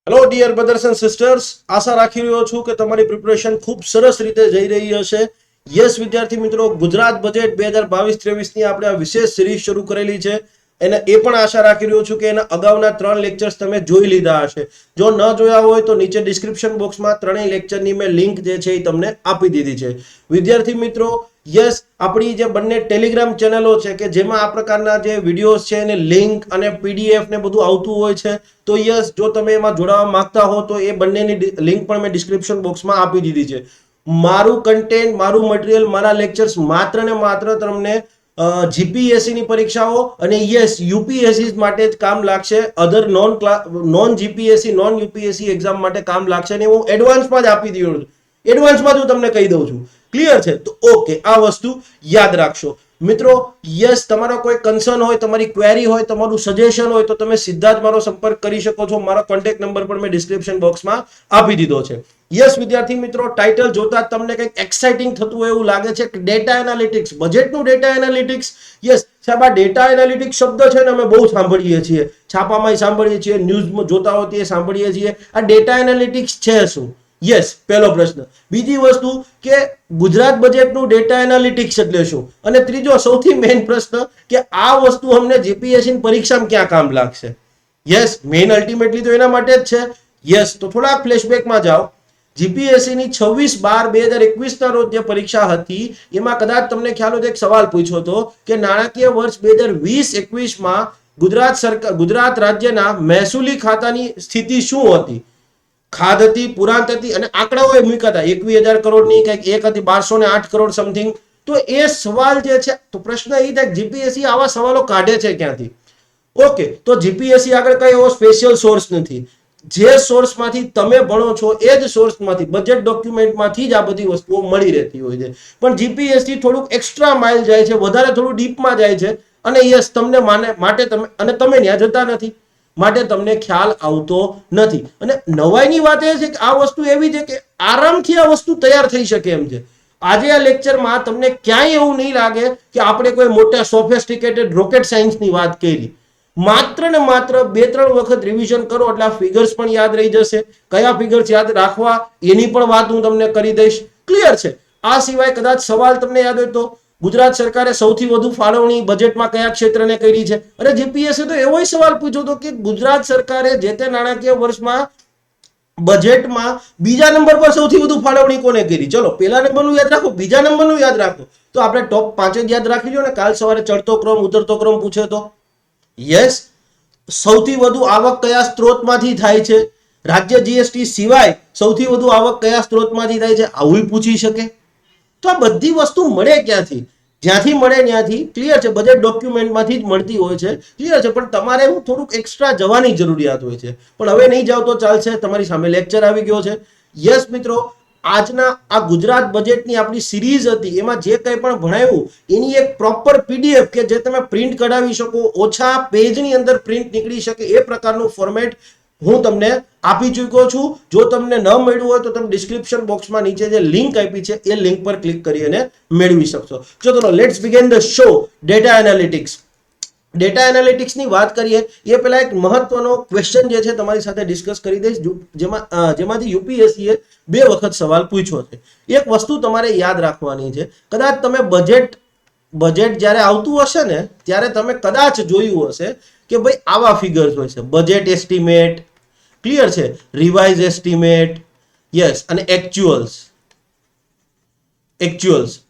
Hello dear brothers and sisters, આશા રાખી રહ્યો છું કે તમારી પ્રિપરેશન ખૂબ સરસ રીતે જઈ રહી હશે. યસ વિદ્યાર્થી મિત્રો, ગુજરાત બજેટ 2022-23 ની આપણે આ વિશેષ સિરીઝ શરૂ કરેલી છે. એને એ પણ આશા રાખી રહ્યો છું કે એના અગાઉના 3 લેક્ચર્સ તમે જોઈ લીધા હશે. જો ન જોયા હોય તો નીચે ડિસ્ક્રિપ્શન બોક્સમાં ત્રણેય લેક્ચરની મેં લિંક જે છે એ તમને આપી દીધી છે. વિદ્યાર્થી મિત્રો, યસ આપણી જે બંને ટેલિગ્રામ ચેનલો છે કે જેમાં આ પ્રકારના જે વિડીયોઝ છે એને લિંક અને પીડીએફ ને બધું આવતું હોય છે, તો યસ જો તમે એમાં જોડાવા માંગતા હો તો એ બંનેની લિંક પણ મેં ડિસ્ક્રિપ્શન બોક્સમાં આપી દીધી છે. મારું કન્ટેન્ટ, મારું મટીરિયલ, મારા લેક્ચર્સ માત્ર ને માત્ર તમને જીપીએસસી ની પરીક્ષાઓ અને યસ યુપીએસસી માટે જ કામ લાગશે. Other non GPSC non UPSC exam માટે કામ લાગશે ને હું એડવાન્સમાં જ આપી દઉં છું. એડવાન્સમાં હું તમને કહી દઉં છું. ક્લિયર છે? તો ઓકે, આ વસ્તુ યાદ રાખશો મિત્રો. યસ, તમારો કોઈ કન્સર્ન હોય, તમારી ક્વેરી હોય, તમારું સજેશન હોય તો તમે સીધા જ મારો સંપર્ક કરી શકો છો. મારો કોન્ટેક્ટ નંબર પણ મેં ડિસ્ક્રિપ્શન બોક્સમાં આપી દીધો છે. યસ વિદ્યાર્થી મિત્રો, ટાઇટલ જોતા જ તમને કંઈક એક્સાઇટિંગ થતું હોય એવું લાગે છે કે ડેટા એનાલિટિક્સ, બજેટનું ડેટા એનાલિટિક્સ. યસ સાહેબ, આ ડેટા એનાલિટિક્સ શબ્દ છે ને અમે બહુ સાંભળીએ છીએ, છાપામાં સાંભળીએ છીએ, ન્યૂઝમાં જોતા હોતી સાંભળીએ છીએ. આ ડેટા એનાલિટિક્સ છે શું? યસ, પહેલો પ્રશ્ન. બીજી વસ્તુ કે ગુજરાત બજેટનું ડેટા એનાલિટિક્સ એટલે શું? અને ત્રીજો સૌથી મેઇન પ્રશ્ન કે આ વસ્તુ અમને જીપીએસસી ની પરીક્ષામાં ક્યાં કામ લાગશે? યસ, મેઇન અલ્ટિમેટલી તો એના માટે જ છે. યસ, તો થોડાક ફ્લેશબેકમાં જાઓ. જીપીએસસી ની 26/12/2021 ના રોજ જે પરીક્ષા હતી એમાં કદાચ તમને ખ્યાલ હોય તો એક સવાલ પૂછ્યો હતો કે નાણાકીય વર્ષ 2020-21 માં ગુજરાત રાજ્યના મહેસૂલી ખાતાની સ્થિતિ શું હતી? ખાધ હતી, પુરાંત હતી અને આંકડાઓ એ મૂક્યા હતા 21,000 કરોડની, કંઈક એક હતી 1208 કરોડ સમથિંગ. તો એ સવાલ જે છે, તો પ્રશ્ન એ થાય જીપીએસસી આવા સવાલો કાઢે છે ક્યાંથી? ઓકે, તો જીપીએસસી આગળ કઈ એવો સ્પેશિયલ સોર્સ નથી. જે સોર્સમાંથી તમે ભણો છો એ જ સોર્સમાંથી, બજેટ ડોક્યુમેન્ટમાંથી જ આ બધી વસ્તુઓ મળી રહેતી હોય છે. પણ જીપીએસસી થોડુંક એક્સ્ટ્રા માઇલ જાય છે, વધારે થોડું ડીપમાં જાય છે. અને યસ, તમને માટે તમે ત્યાં જતા નથી, માટે તમને ખ્યાલ આવતો નથી. અને નવાઈની વાત એ છે કે આ વસ્તુ એવી છે કે આરામથી આ વસ્તુ તૈયાર થઈ શકે એમ છે. આજે આ લેક્ચરમાં તમને ક્યાંય એવું નહીં લાગે કે આપણે કોઈ મોટા સોફિસ્ટિકેટેડ રોકેટ સાયન્સની વાત કરી. માત્ર ને માત્ર 2-3 વખત રિવિઝન કરો એટલે આ ફિગર્સ પણ યાદ રહી જશે. કયા ફિગર્સ યાદ રાખવા એની પણ વાત હું તમને કરી દઈશ. ક્લિયર છે? આ સિવાય કદાચ સવાલ તમને યાદ હોય તો ગુજરાત સરકારે સૌથી વધુ ફાળવણી બજેટમાં કયા ક્ષેત્રને કરી છે? અને જીપીએસસી તો એવો સવાલ પૂછ્યો હતો કે ગુજરાત સરકારે જે તે નાણાકીય વર્ષમાં બજેટમાં બીજા નંબર પર સૌથી વધુ ફાળવણી કોને કરી? ચલો, પહેલા નંબરનું યાદ રાખો, બીજા નંબરનું યાદ રાખો, તો આપણે ટોપ 5 જ યાદ રાખી લો ને. કાલ સવારે ચડતો ક્રમ ઉતરતો ક્રમ પૂછે તો યસ. સૌથી વધુ આવક કયા સ્ત્રોતમાંથી થાય છે? રાજ્ય જીએસટી સિવાય સૌથી વધુ આવક કયા સ્ત્રોતમાંથી થાય છે? આવું પૂછી શકે. તો આ બધી વસ્તુ મળે ક્યાંથી? જ્યાંથી મળે ત્યાંથી. ક્લિયર છે? બજેટ ડોક્યુમેન્ટમાંથી જ મળતી હોય છે. ક્લિયર છે? પણ તમારે હું થોડુંક એક્સ્ટ્રા જવાની જરૂરિયાત હોય છે. પણ હવે નહીં જાવ તો ચાલશે, તમારી સામે લેક્ચર આવી ગયો છે. યસ મિત્રો, આજના આ ગુજરાત બજેટની આપણી સિરીઝ હતી એમાં જે કંઈ પણ ભણાવ્યું એની એક પ્રોપર પીડીએફ કે જે તમે પ્રિન્ટ કઢાવી શકો, ઓછા પેજની અંદર પ્રિન્ટ નીકળી શકે એ પ્રકારનું ફોર્મેટ હું તમને આપી ચૂક્યો છું. જો તમને ન મળ્યું હોય તો તમે ડિસ્ક્રિપ્શન બોક્સમાં નીચે જે લિંક આપી છે એ લિંક પર ક્લિક કરી અને મેળવી શકશો. ચલો, let's begin the show. Data analytics. Data એનાલિટિક્સની વાત કરીએ એ પહેલા એક મહત્વનો ક્વેશ્ચન જે છે તમારી સાથે ડિસ્કસ કરી દઈશ, જેમાંથી યુપીએસસીએ 2 વખત સવાલ પૂછ્યો છે. એક વસ્તુ તમારે યાદ રાખવાની છે. કદાચ તમે બજેટ જ્યારે આવતું હશે ને ત્યારે તમે કદાચ જોયું હશે કે ભાઈ આવા ફિગર્સ હોય છે: બજેટ એસ્ટિમેટ, ક્લિયર છે, રિવાઇઝ એસ્ટિમેટ, યસ, અને એકચ્યુઅલ્સ.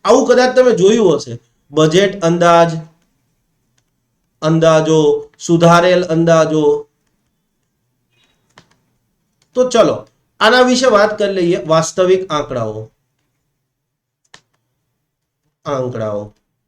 આવું કદાચ તમે જોયું હશે. બજેટ અંદાજ, અંદાજો, સુધારેલ અંદાજો. તો ચલો આના વિશે વાત કરી લઈએ. વાસ્તવિક આંકડાઓ.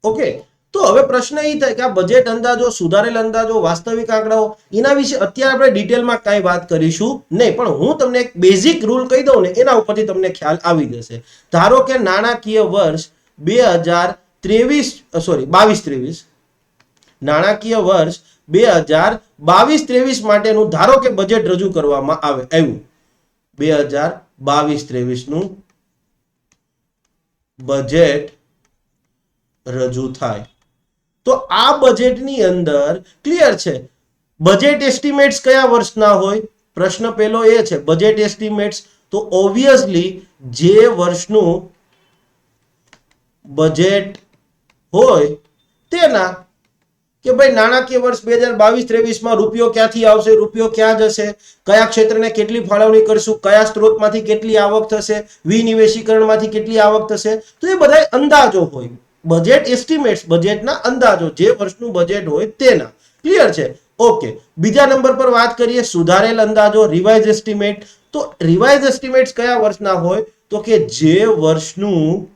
ઓકે, તો હવે પ્રશ્ન એ થાય કે આ બજેટ અંદાજો, સુધારેલ અંદાજો, વાસ્તવિક આંકડાઓ, એના વિશે અત્યારે આપણે ડિટેલમાં કઈ વાત કરીશું નહીં. પણ હું તમને એક બેઝિક રૂલ કહી દઉં ને, એના ઉપરથી તમને ખ્યાલ આવી જશે. ધારો કે નાણાકીય વર્ષ 22-23 નાણાકીય વર્ષ 2022-23 માટેનું ધારો કે બજેટ રજૂ કરવામાં આવ્યું. 2022-23 નું બજેટ રજૂ થાય તો આ બજેટની અંદર ક્લિયર છે, બજેટ એસ્ટિમેટ્સ કયા વર્ષના હોય? પ્રશ્ન પહેલો એ છે બજેટ એસ્ટિમેટ્સ, તો ઓબ્વિયસલી જે વર્ષનું બજેટ હોય તેના કે ભાઈ નાણાકીય વર્ષ 2022-23 માં રૂપિયો ક્યાંથી આવશે, રૂપિયો ક્યાં જશે, કયા ક્ષેત્રને કેટલી ફાળવણી કરશું, કયા સ્ત્રોતમાંથી કેટલી આવક થશે, વિનિવેશીકરણમાંથી કેટલી આવક થશે, તો એ બધા અંદાજો હોય. બજેટ એસ્ટિમેટ્સ બજેટના અંદાજો, જે વર્ષનું બજેટ હોય તેના. ક્લિયર છે? ઓકે. બીજા નંબર પર વાત કરીએ સુધારેલ અંદાજો, રિવાઇઝ એસ્ટિમેટ. તો રિવાઇઝ એસ્ટિમેટ્સ કયા વર્ષના હોય, તો કે જે વર્ષનું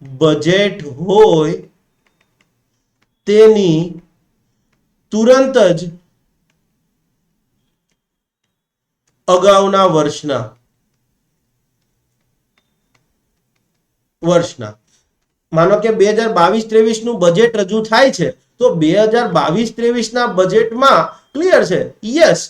બજેટ હોય તેની તુરંત જ અગાઉના વર્ષના માનો કે 2022-23 નું બજેટ રજૂ થાય છે, તો 2022-23 ના બજેટમાં ક્લિયર છે, યસ,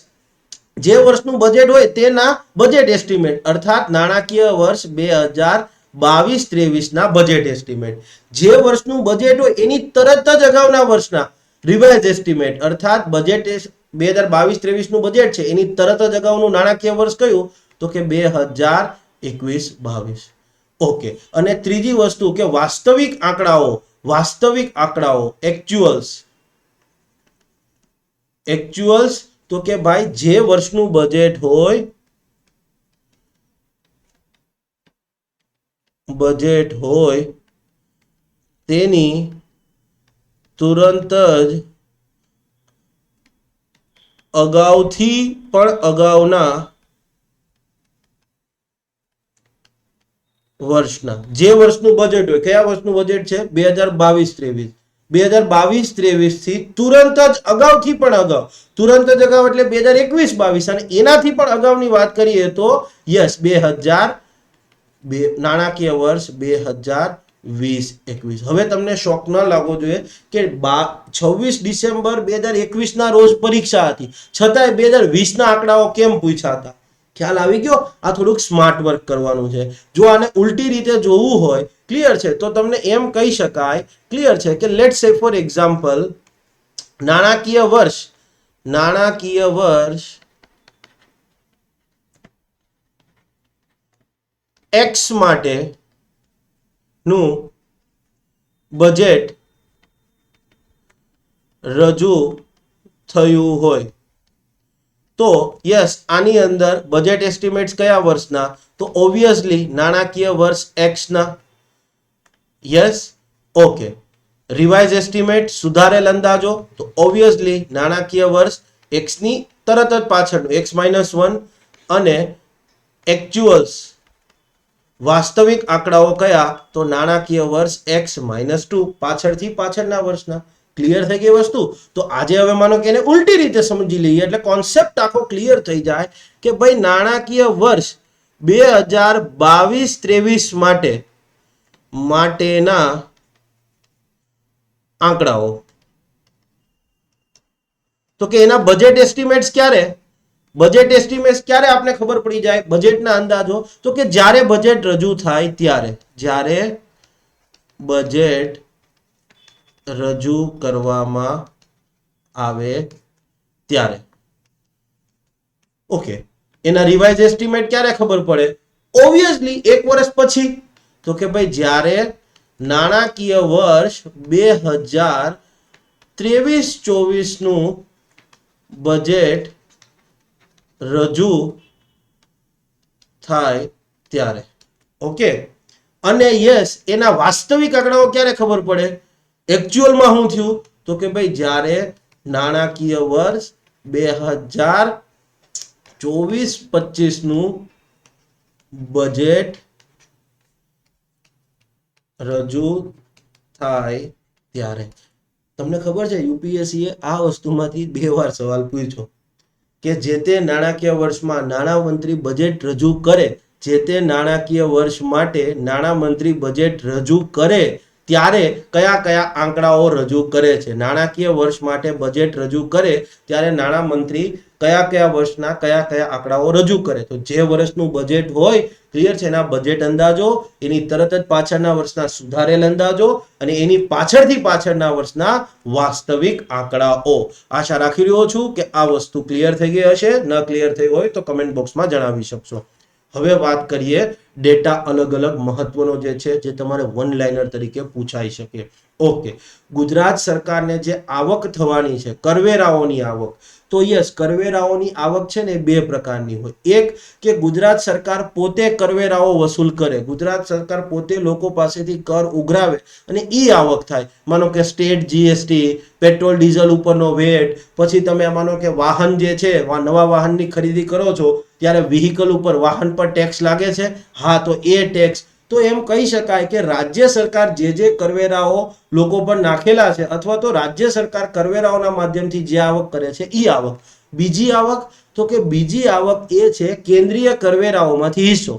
જે વર્ષનું બજેટ હોય તેના બજેટ એસ્ટિમેટ અર્થાત નાણાકીય વર્ષ 2022-23 ના બજેટ એસ્ટિમેટ. જે વર્ષનું બજેટ હોય એની તરત જ અગાઉના વર્ષના રિવાઇઝ એસ્ટિમેટ અર્થાત બજેટ 2022-23 નું બજેટ છે એની તરત જ અગાઉનું નાણાકીય વર્ષ કયું, તો કે 2021-22. ઓકે. અને ત્રીજી વસ્તુ કે વાસ્તવિક આંકડાઓ એક્ચ્યુઅલ્સ, તો કે ભાઈ જે વર્ષનું બજેટ હોય તેની તુરંત જ અગાઉથી પણ અગાઉના વર્ષના, જે વર્ષનું બજેટ હોય, કયા વર્ષનું બજેટ છે 2022-23, 2022-23 થી તુરંત જ અગાઉથી પણ અગાઉ, તુરંત જ અગાઉ એટલે 2021-22, અને એનાથી પણ અગાઉની વાત કરીએ તો યસ નાણાકીય વર્ષ 2020-21. હવે તમને શોક ન લાગવો જોઈએ કે 26 ડિસેમ્બર 2021 ના રોજ પરીક્ષા હતી છતાંય 2020 ના આંકડાઓ કેમ પૂછ્યા હતા. ખ્યાલ આવી ગયો? આ થોડુંક સ્માર્ટ વર્ક કરવાનું છે. જો આને ઉલટી રીતે જોવું હોય, ક્લિયર છે, તો તમને એમ કહી શકાય, ક્લિયર છે, કે લેટ્સ સે ફોર એક્ઝામ્પલ નાણાકીય વર્ષ X માટે નું બજેટ રજૂ થયું હોય તો યસ આની અંદર બજેટ એસ્ટિમેટ્સ કયા વર્ષના, તો ઓબ્વિયસલી નાણાકીય વર્ષ X ના. Yes, okay. રિવાઇઝ એસ્ટિમેટ સુધારેલ અંદાજો, તો ઓબ્વિયસલી નાણાકીય વર્ષ X ની તરત જ પાછળનું X-1, અને એક્ચ્યુઅલ્સ વાસ્તવિક આંકડાઓ કયા, તો નાણાકીય વર્ષ X-2 પાછળથી પાછળના વર્ષના. ક્લિયર થઈ ગઈ વસ્તુ? તો આજે હવે માનો કે એને ઉલટી રીતે સમજી લઈએ એટલે કોન્સેપ્ટ આખો ક્લિયર થઈ જાય કે ભાઈ નાણાકીય વર્ષ 2022-23 માટેના આંકડાઓ, તો કે એના બજેટ એસ્ટિમેટ્સ ક્યારે આપણે ખબર પડી જાય બજેટના અંદાજો, તો કે જ્યારે બજેટ રજૂ થાય ત્યારે, જ્યારે બજેટ રજૂ કરવામાં આવે ત્યારે. ઓકે. એના રિવાઇઝ એસ્ટિમેટ ક્યારે ખબર પડે? ઓબ્વિયસલી એક વર્ષ પછી, તો કે ભાઈ જ્યારે નાણાકીય વર્ષ 2023-24 નું બજેટ રજૂ થાય ત્યારે. ઓકે. અને યસ એના વાસ્તવિક આંકડાઓ ક્યારે ખબર પડે, એક્ચ્યુઅલમાં શું થયું, તો કે ભાઈ જ્યારે નાણાકીય વર્ષ 2024-25 નું બજેટ રજૂ થાય ત્યારે. તમને ખબર છે યુપીએસસી એ આ વસ્તુમાંથી 2 વાર સવાલ પૂછ્યો કે જે તે નાણાકીય વર્ષમાં નાણામંત્રી બજેટ રજૂ કરે, જે તે નાણાકીય વર્ષ માટે નાણામંત્રી બજેટ રજૂ કરે ત્યારે કયા કયા આંકડાઓ રજૂ કરે છે. નાણાકીય વર્ષ માટે બજેટ રજૂ કરે ત્યારે નાણાં મંત્રી કયા કયા વર્ષના કયા કયા આંકડાઓ રજૂ કરે. તો જે વર્ષનું બજેટ હોય, ક્લિયર છે, એના બજેટ અંદાજો, એની તરત જ પાછળના વર્ષના સુધારેલ અંદાજો અને એની પાછળથી પાછળના વર્ષના વાસ્તવિક આંકડાઓ. આશા રાખી રહ્યો છું કે આ વસ્તુ ક્લિયર થઈ ગઈ હશે. ન ક્લિયર થઈ હોય તો કમેન્ટ બોક્સમાં જણાવી શકશો. હવે વાત કરીએ ડેટા અલગ અલગ મહત્વનો જે છે, જે તમારે વન લાઇનર તરીકે પૂછાઈ શકે. ઓકે, ગુજરાત સરકારને જે આવક થવાની છે, કરવેરાઓની આવક, તો યસ, કરવેરાઓની આવક છે ને બે પ્રકારની હોય. એક કે ગુજરાત સરકાર પોતે કરવેરાઓ વસૂલ કરે, ગુજરાત સરકાર પોતે લોકો પાસેથી કર ઉઘરાવે અને ઈ આવક થાય. માનો કે સ્ટેટ જીએસટી, પેટ્રોલ ડીઝલ ઉપરનો વેટ, પછી તમે માનો કે વાહન જે છે, નવા વાહનની ખરીદી કરો છો ત્યારે વ્હીકલ ઉપર, વાહન પર ટેક્સ લાગે છે, હા, તો એ ટેક્સ. તો એમ કહી શકાય કે રાજ્ય સરકાર જે કરવેરાઓ લોકો પર નાખેલા છે, અથવા તો રાજ્ય સરકાર કરવેરાઓના માધ્યમથી જે આવક કરે છે ઈ આવક. બીજી આવક, તો કે બીજી આવક એ છે કેન્દ્રીય કરવેરાઓમાંથી હિસ્સો.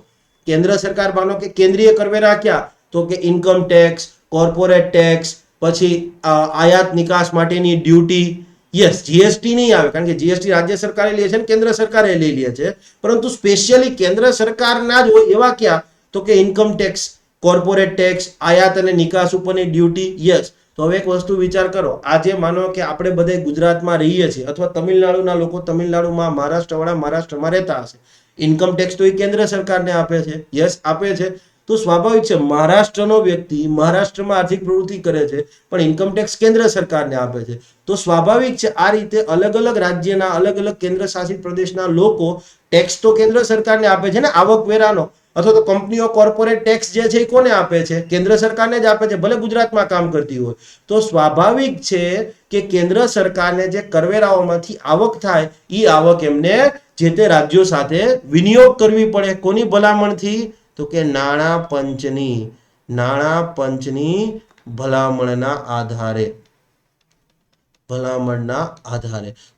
કેન્દ્ર સરકાર માનો કે કેન્દ્રીય કરવેરા ક્યાં, તો કે ઇન્કમ ટેક્સ, કોર્પોરેટ ટેક્સ, પછી આયાત નિકાસ માટેની ડ્યુટી. યસ, જીએસટી નહીં આવે, કારણ કે જીએસટી રાજ્ય સરકારે લે છે ને કેન્દ્ર સરકારે લઈ લે છે, પરંતુ સ્પેશિયલી કેન્દ્ર સરકારના જ હોય એવા ક્યાં, તો કે ઇન્કમ ટેક્સ, કોર્પોરેટ ટેક્સ, આયાત અને નિકાસ ઉપરની ડ્યુટી. યસ. તો હવે એક વસ્તુ વિચાર કરો, આજે માનો કે આપણે બધા ગુજરાતમાં રહીએ છીએ, અથવા તમિલનાડુના લોકો તમિલનાડુમાં, મહારાષ્ટ્રવાળા મહારાષ્ટ્રમાં રહેતા હશે, ઇન્કમ ટેક્સ તો એ કેન્દ્ર સરકારને આપે છે. યસ, આપે છે. તો સ્વાભાવિક છે, મહારાષ્ટ્રનો વ્યક્તિ મહારાષ્ટ્રમાં આર્થિક પ્રવૃત્તિ કરે છે, પણ ઇન્કમ ટેક્સ કેન્દ્ર સરકારને આપે છે. તો સ્વાભાવિક છે, આ રીતે અલગ અલગ રાજ્યના, અલગ અલગ કેન્દ્ર શાસિત પ્રદેશના લોકો ટેક્સ તો કેન્દ્ર સરકારને આપે છે ને, આવકવેરાનો, અથવા તો કંપનીઓ કોર્પોરેટ ટેક્સ જે છે એ કોને આપે છે, કેન્દ્ર સરકારને જ આપે છે, ભલે ગુજરાતમાં કામ કરતી હોય. તો સ્વાભાવિક છે કે કેન્દ્ર સરકારને જે કરવેરાઓમાંથી આવક થાય, એ આવક એમને જે તે રાજ્યો સાથે વિનિયોગ કરવી પડે. કોની ભલામણથી, તો કે નાણાં પંચની ભલામણના આધારે.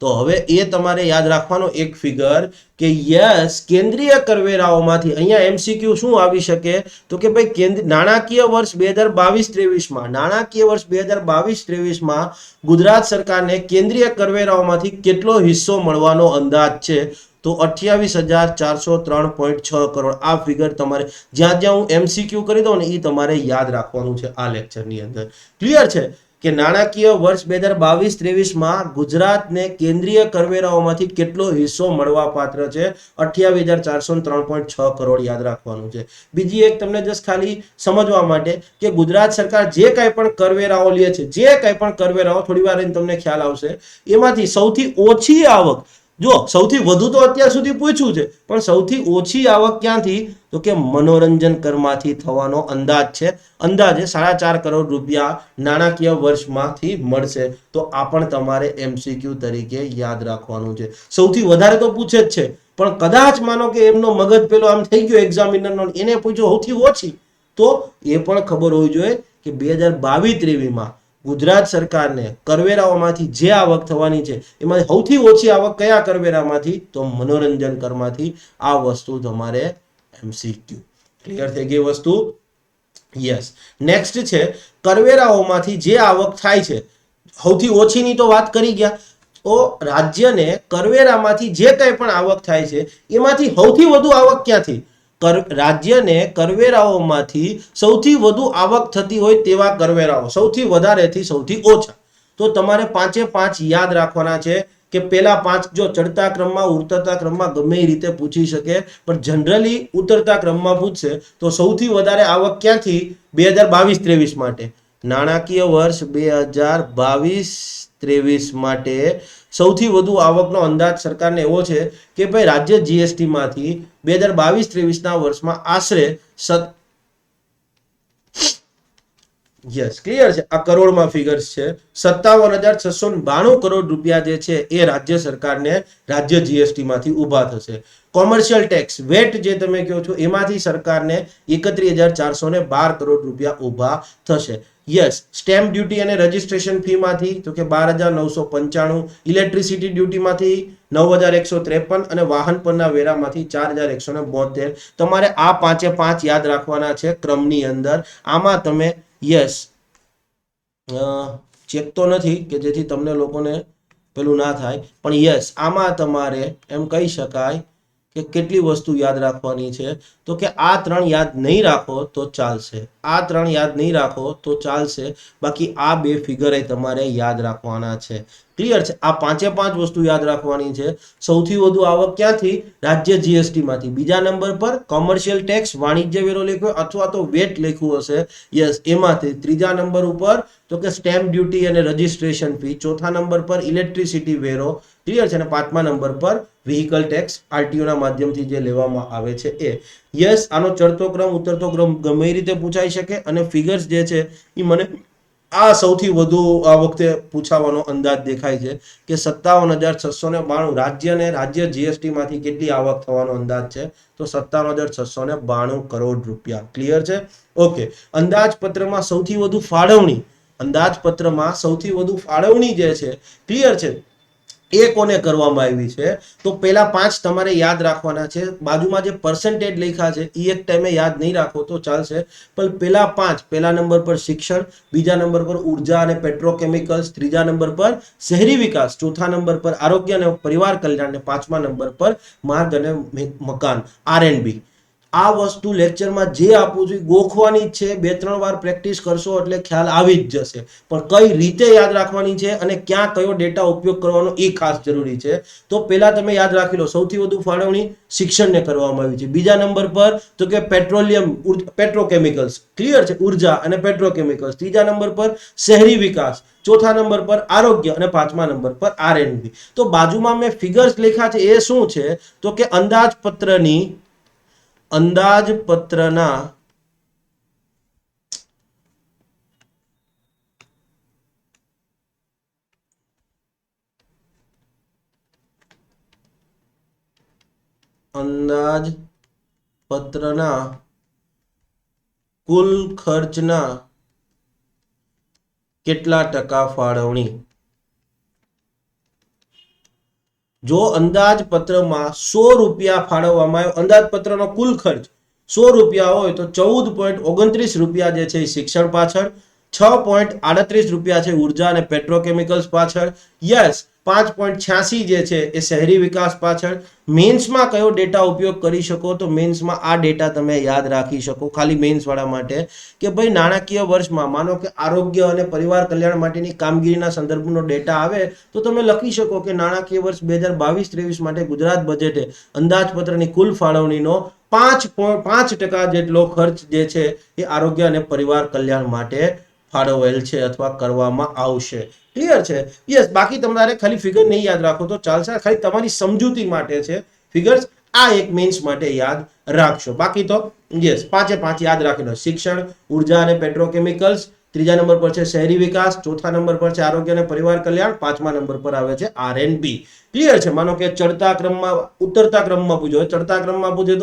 તો હવે એ તમારે યાદ રાખવાનો એક ફિગર કે યસ, કેન્દ્રીય કરવેરાઓમાંથી અહીંયા એમસીક્યુ શું આવી શકે, તો કે ભાઈ નાણાકીય વર્ષ 2022-23 નાણાકીય વર્ષ 2022-23 ગુજરાત સરકારને કેન્દ્રીય કરવેરાઓમાંથી કેટલો હિસ્સો મળવાનો અંદાજ છે, તો 28,403.6 કરોડ. આ ફિગર તમારે જ્યાં જ્યાં હું એમસીક્યુ કરી દઉં ને એ તમારે યાદ રાખવાનું છે આ લેક્ચરની અંદર. ક્લિયર છે કે નાણાકીય વર્ષ 2022-23 ગુજરાતને કેન્દ્રીય કરવેરાઓમાંથી કેટલો હિસ્સો મળવા પાત્ર છે, 28,403.6 કરોડ યાદ રાખવાનું છે. બીજી એક તમને જસ્ટ ખાલી સમજવા માટે કે ગુજરાત સરકાર જે કાંઈ પણ કરવેરાઓ લે છે, જે કાંઈ પણ કરવેરાઓ, થોડી વાર તમને ખ્યાલ આવશે, એમાંથી સૌથી ઓછી આવક, જો સૌથી વધુ તો અત્યાર સુધી પૂછ્યું છે, પણ સૌથી ઓછી આવક ક્યાંથી, તો કે મનોરંજન કરમાંથી થવાનો અંદાજ છે. અંદાજે 4.5 કરોડ રૂપિયા નાણાકીય વર્ષમાંથી મળશે. તો આ પણ તમારે એમસીક્યુ તરીકે યાદ રાખવાનું છે. સૌથી વધારે તો પૂછે જ છે, પણ કદાચ માનો કે એમનો મગજ પેલો આમ થઈ ગયો એક્ઝામિનરનો, એને પૂછ્યો સૌથી ઓછી, તો એ પણ ખબર હોવી જોઈએ કે 2022-23 ગુજરાત સરકારને કરવેરાઓમાંથી જે આવક થવાની છે એમાંથી સૌથી ઓછી આવક કયા કરવેરામાંથી, તો મનોરંજન કરમાંથી. આ વસ્તુ તમારે એમસીક્યુ. ક્લિયર થઈ ગઈ વસ્તુ? યસ. નેક્સ્ટ છે કરવેરાઓમાંથી જે આવક થાય છે, સૌથી ઓછીની તો વાત કરી ગયા. તો રાજ્યને કરવેરામાંથી જે કંઈ પણ આવક થાય છે એમાંથી સૌથી વધુ આવક ક્યાંથી, રાજ્યને કરવેરાઓમાંથી સૌથી વધુ આવક થતી હોય તેવા કરવેરાઓ, સૌથી વધારેથી સૌથી ઓછા. તો તમારે 5 યાદ રાખવાના છે કે પેલા 5 જો ચડતા ક્રમમાં, ઉતરતા ક્રમમાં ગમે એ રીતે પૂછી શકે, પણ જનરલી ઉતરતા ક્રમમાં પૂછશે. તો સૌથી વધારે આવક ક્યાંથી 2022-23 માટે, નાણાકીય વર્ષ 2022-23 માટે સૌથી વધુ આવકનો અંદાજ સરકારને એવો છે કે ભાઈ રાજ્ય જીએસટી માંથી 2022-23 વર્ષમાં આશરે યસ, ક્લિયર છે, આ કરોડમાં ફિગર્સ છે, 57,692 કરોડ રૂપિયા જે છે એ રાજ્ય સરકારને રાજ્ય જીએસટી માંથી ઉભા થશે. કોમર્શિયલ ટેક્સ, વેટ જે તમે કહો છો, એમાંથી સરકારને 31,412 કરોડ રૂપિયા ઉભા થશે. યસ, સ્ટેમ્પ ડ્યુટી અને રજીસ્ટ્રેશન ફી માંથી તો કે 12,995, ઇલેક્ટ્રિસિટી ડ્યુટી માંથી 9,153 અને વાહન પરના વેરામાંથી 4,172. તમારે આ 5 યાદ રાખવાના છે ક્રમની અંદર. આમાં તમે યસ, ચેક તો નથી કે જેથી તમને લોકોને પેલું ના થાય, પણ યસ આમાં તમારે એમ કહી શકાય કે કેટલી વસ્તુ યાદ રાખવાની છે, તો કે આ ત્રણ યાદ નહીં રાખો તો ચાલશે, આ ત્રણ યાદ નહીં રાખો તો ચાલશે, બાકી આ બે ફિગરે તમારે યાદ રાખવાના છે. ક્લિયર છે? આ પાંચે પાંચ વસ્તુ યાદ રાખવાની છે. સૌથી વધુ આવક ક્યાંથી? રાજ્ય જીએસટી માંથી. બીજા નંબર પર કોમર્શિયલ ટેક્સ, વાણિજ્ય વેરો લખ્યો અથવા તો વેટ લખ્યું હશે, યસ એમાંથી. ત્રીજા નંબર ઉપર તો કે સ્ટેમ્પ ડ્યુટી અને રજિસ્ટ્રેશન ફી. ચોથા નંબર પર ઇલેક્ટ્રિસિટી વેરો. ક્લિયર છે? અને પાંચમા નંબર પર વ્હીકલ ટેક્સ આરટીઓ ના માધ્યમથી જે લેવામાં આવે છે એ. યસ, આનો ચડતો ક્રમ ઉતરતો ક્રમ ગમે રીતે પૂછાઈ શકે, અને ફિગર્સ જે છે એ મને આ સૌથી વધુ આ વખતે પૂછાવાનો અંદાજ દેખાય છે કે 57,692 રાજ્ય ને રાજ્ય જીએસટી માંથી કેટલી આવક થવાનો અંદાજ છે, તો 57,692 કરોડ રૂપિયા. ક્લિયર છે? ઓકે. અંદાજપત્રમાં સૌથી વધુ ફાળવણી, અંદાજપત્રમાં સૌથી વધુ ફાળવણી જે છે, ક્લિયર છે, એ કોને કરવામાં આવી છે, તો પેલા પાંચ તમારે યાદ રાખવાના છે. બાજુમાં જે પર્સન્ટેજ લખ્યા છે એ એક ટાઈમે યાદ નહીં રાખો તો ચાલશે, પણ પેલા પાંચ, પેલા નંબર પર શિક્ષણ, બીજા નંબર પર ઉર્જા અને પેટ્રોકેમિકલ્સ, ત્રીજા નંબર પર શહેરી વિકાસ, ચોથા નંબર પર આરોગ્ય અને પરિવાર કલ્યાણ, અને પાંચમા નંબર પર માર્ગ અને મકાન, આરએનબી. આ વસ્તુ લેક્ચરમાં જે આપું છું ગોખવાની જ છે, 2-3 વાર પ્રેક્ટિસ કરશો એટલે ખ્યાલ આવી જ જશે, પણ કઈ રીતે યાદ રાખવાની છે અને ક્યાં કયો ડેટા ઉપયોગ કરવાનો એ ખાસ જરૂરી છે. તો પહેલા તમે યાદ રાખી લો, સૌથી વધુ ફાળવણી શિક્ષણને કરવામાં આવી છે. બીજા નંબર પર તો કે પેટ્રોલિયમ, પેટ્રોકેમિકલ્સ, ક્લિયર છે, ઉર્જા અને પેટ્રોકેમિકલ્સ. ત્રીજા નંબર પર શહેરી વિકાસ, ચોથા નંબર પર આરોગ્ય, અને પાંચમા નંબર પર આરએનબી. તો બાજુમાં મેં ફિગર્સ લખ્યા છે એ શું છે, તો કે અંદાજપત્રના કુલ ખર્ચના કેટલા ટકા ફાળવણી. જો અંદાજપત્રમાં 100 રૂપિયા ફાળવવામાં આવ્યો, અંદાજપત્રનો કુલ ખર્ચ 100 રૂપિયા હોય તો 14.29 રૂપિયા જે છે એ શિક્ષણ પાછળ, 6.38 રૂપિયા છે ઉર્જા અને પેટ્રોકેમિકલ્સ પાછળ, યસ 5.86 જે છે એ શહેરી વિકાસ પાછળ. મેન્સમાં કયો ડેટા ઉપયોગ કરી શકો, તો મેન્સમાં આ ડેટા તમે યાદ રાખી શકો ખાલી મેન્સ વાળા માટે, કે ભાઈ નાણાકીય વર્ષમાં માનો કે આરોગ્ય અને પરિવાર કલ્યાણ માટેની કામગીરીના સંદર્ભનો ડેટા આવે તો તમે લખી શકો કે નાણાકીય વર્ષ 2022-23 માટે ગુજરાત બજેટે અંદાજપત્રની કુલ ફાળવણીનો 5% જેટલો ખર્ચ જે છે એ આરોગ્ય અને પરિવાર કલ્યાણ માટે ફાળવેલ છે અથવા કરવામાં આવશે. ક્લિયર છે? યસ. બાકી તમારે ખાલી ફિગર નહીં યાદ રાખો તો ચાલશે, ખાલી તમારી સમજૂતી માટે છે ફિગર્સ. આ એક મેન્સ માટે યાદ રાખશો, બાકી તો યસ પાંચે પાંચ યાદ રાખી લો. શિક્ષણ, ઉર્જા અને પેટ્રોકેમિકલ્સ, ત્રીજા નંબર પર છે શહેરી વિકાસ, ચોથા નંબર પર છે આરોગ્ય અને પરિવાર કલ્યાણ, પાંચમા નંબર પર આવે છે આરએનબી. ક્લિયર છે? માનો કે ચડતા ક્રમમાં ઉતરતા ક્રમમાં પૂછો, ચડતા ક્રમમાં પૂછે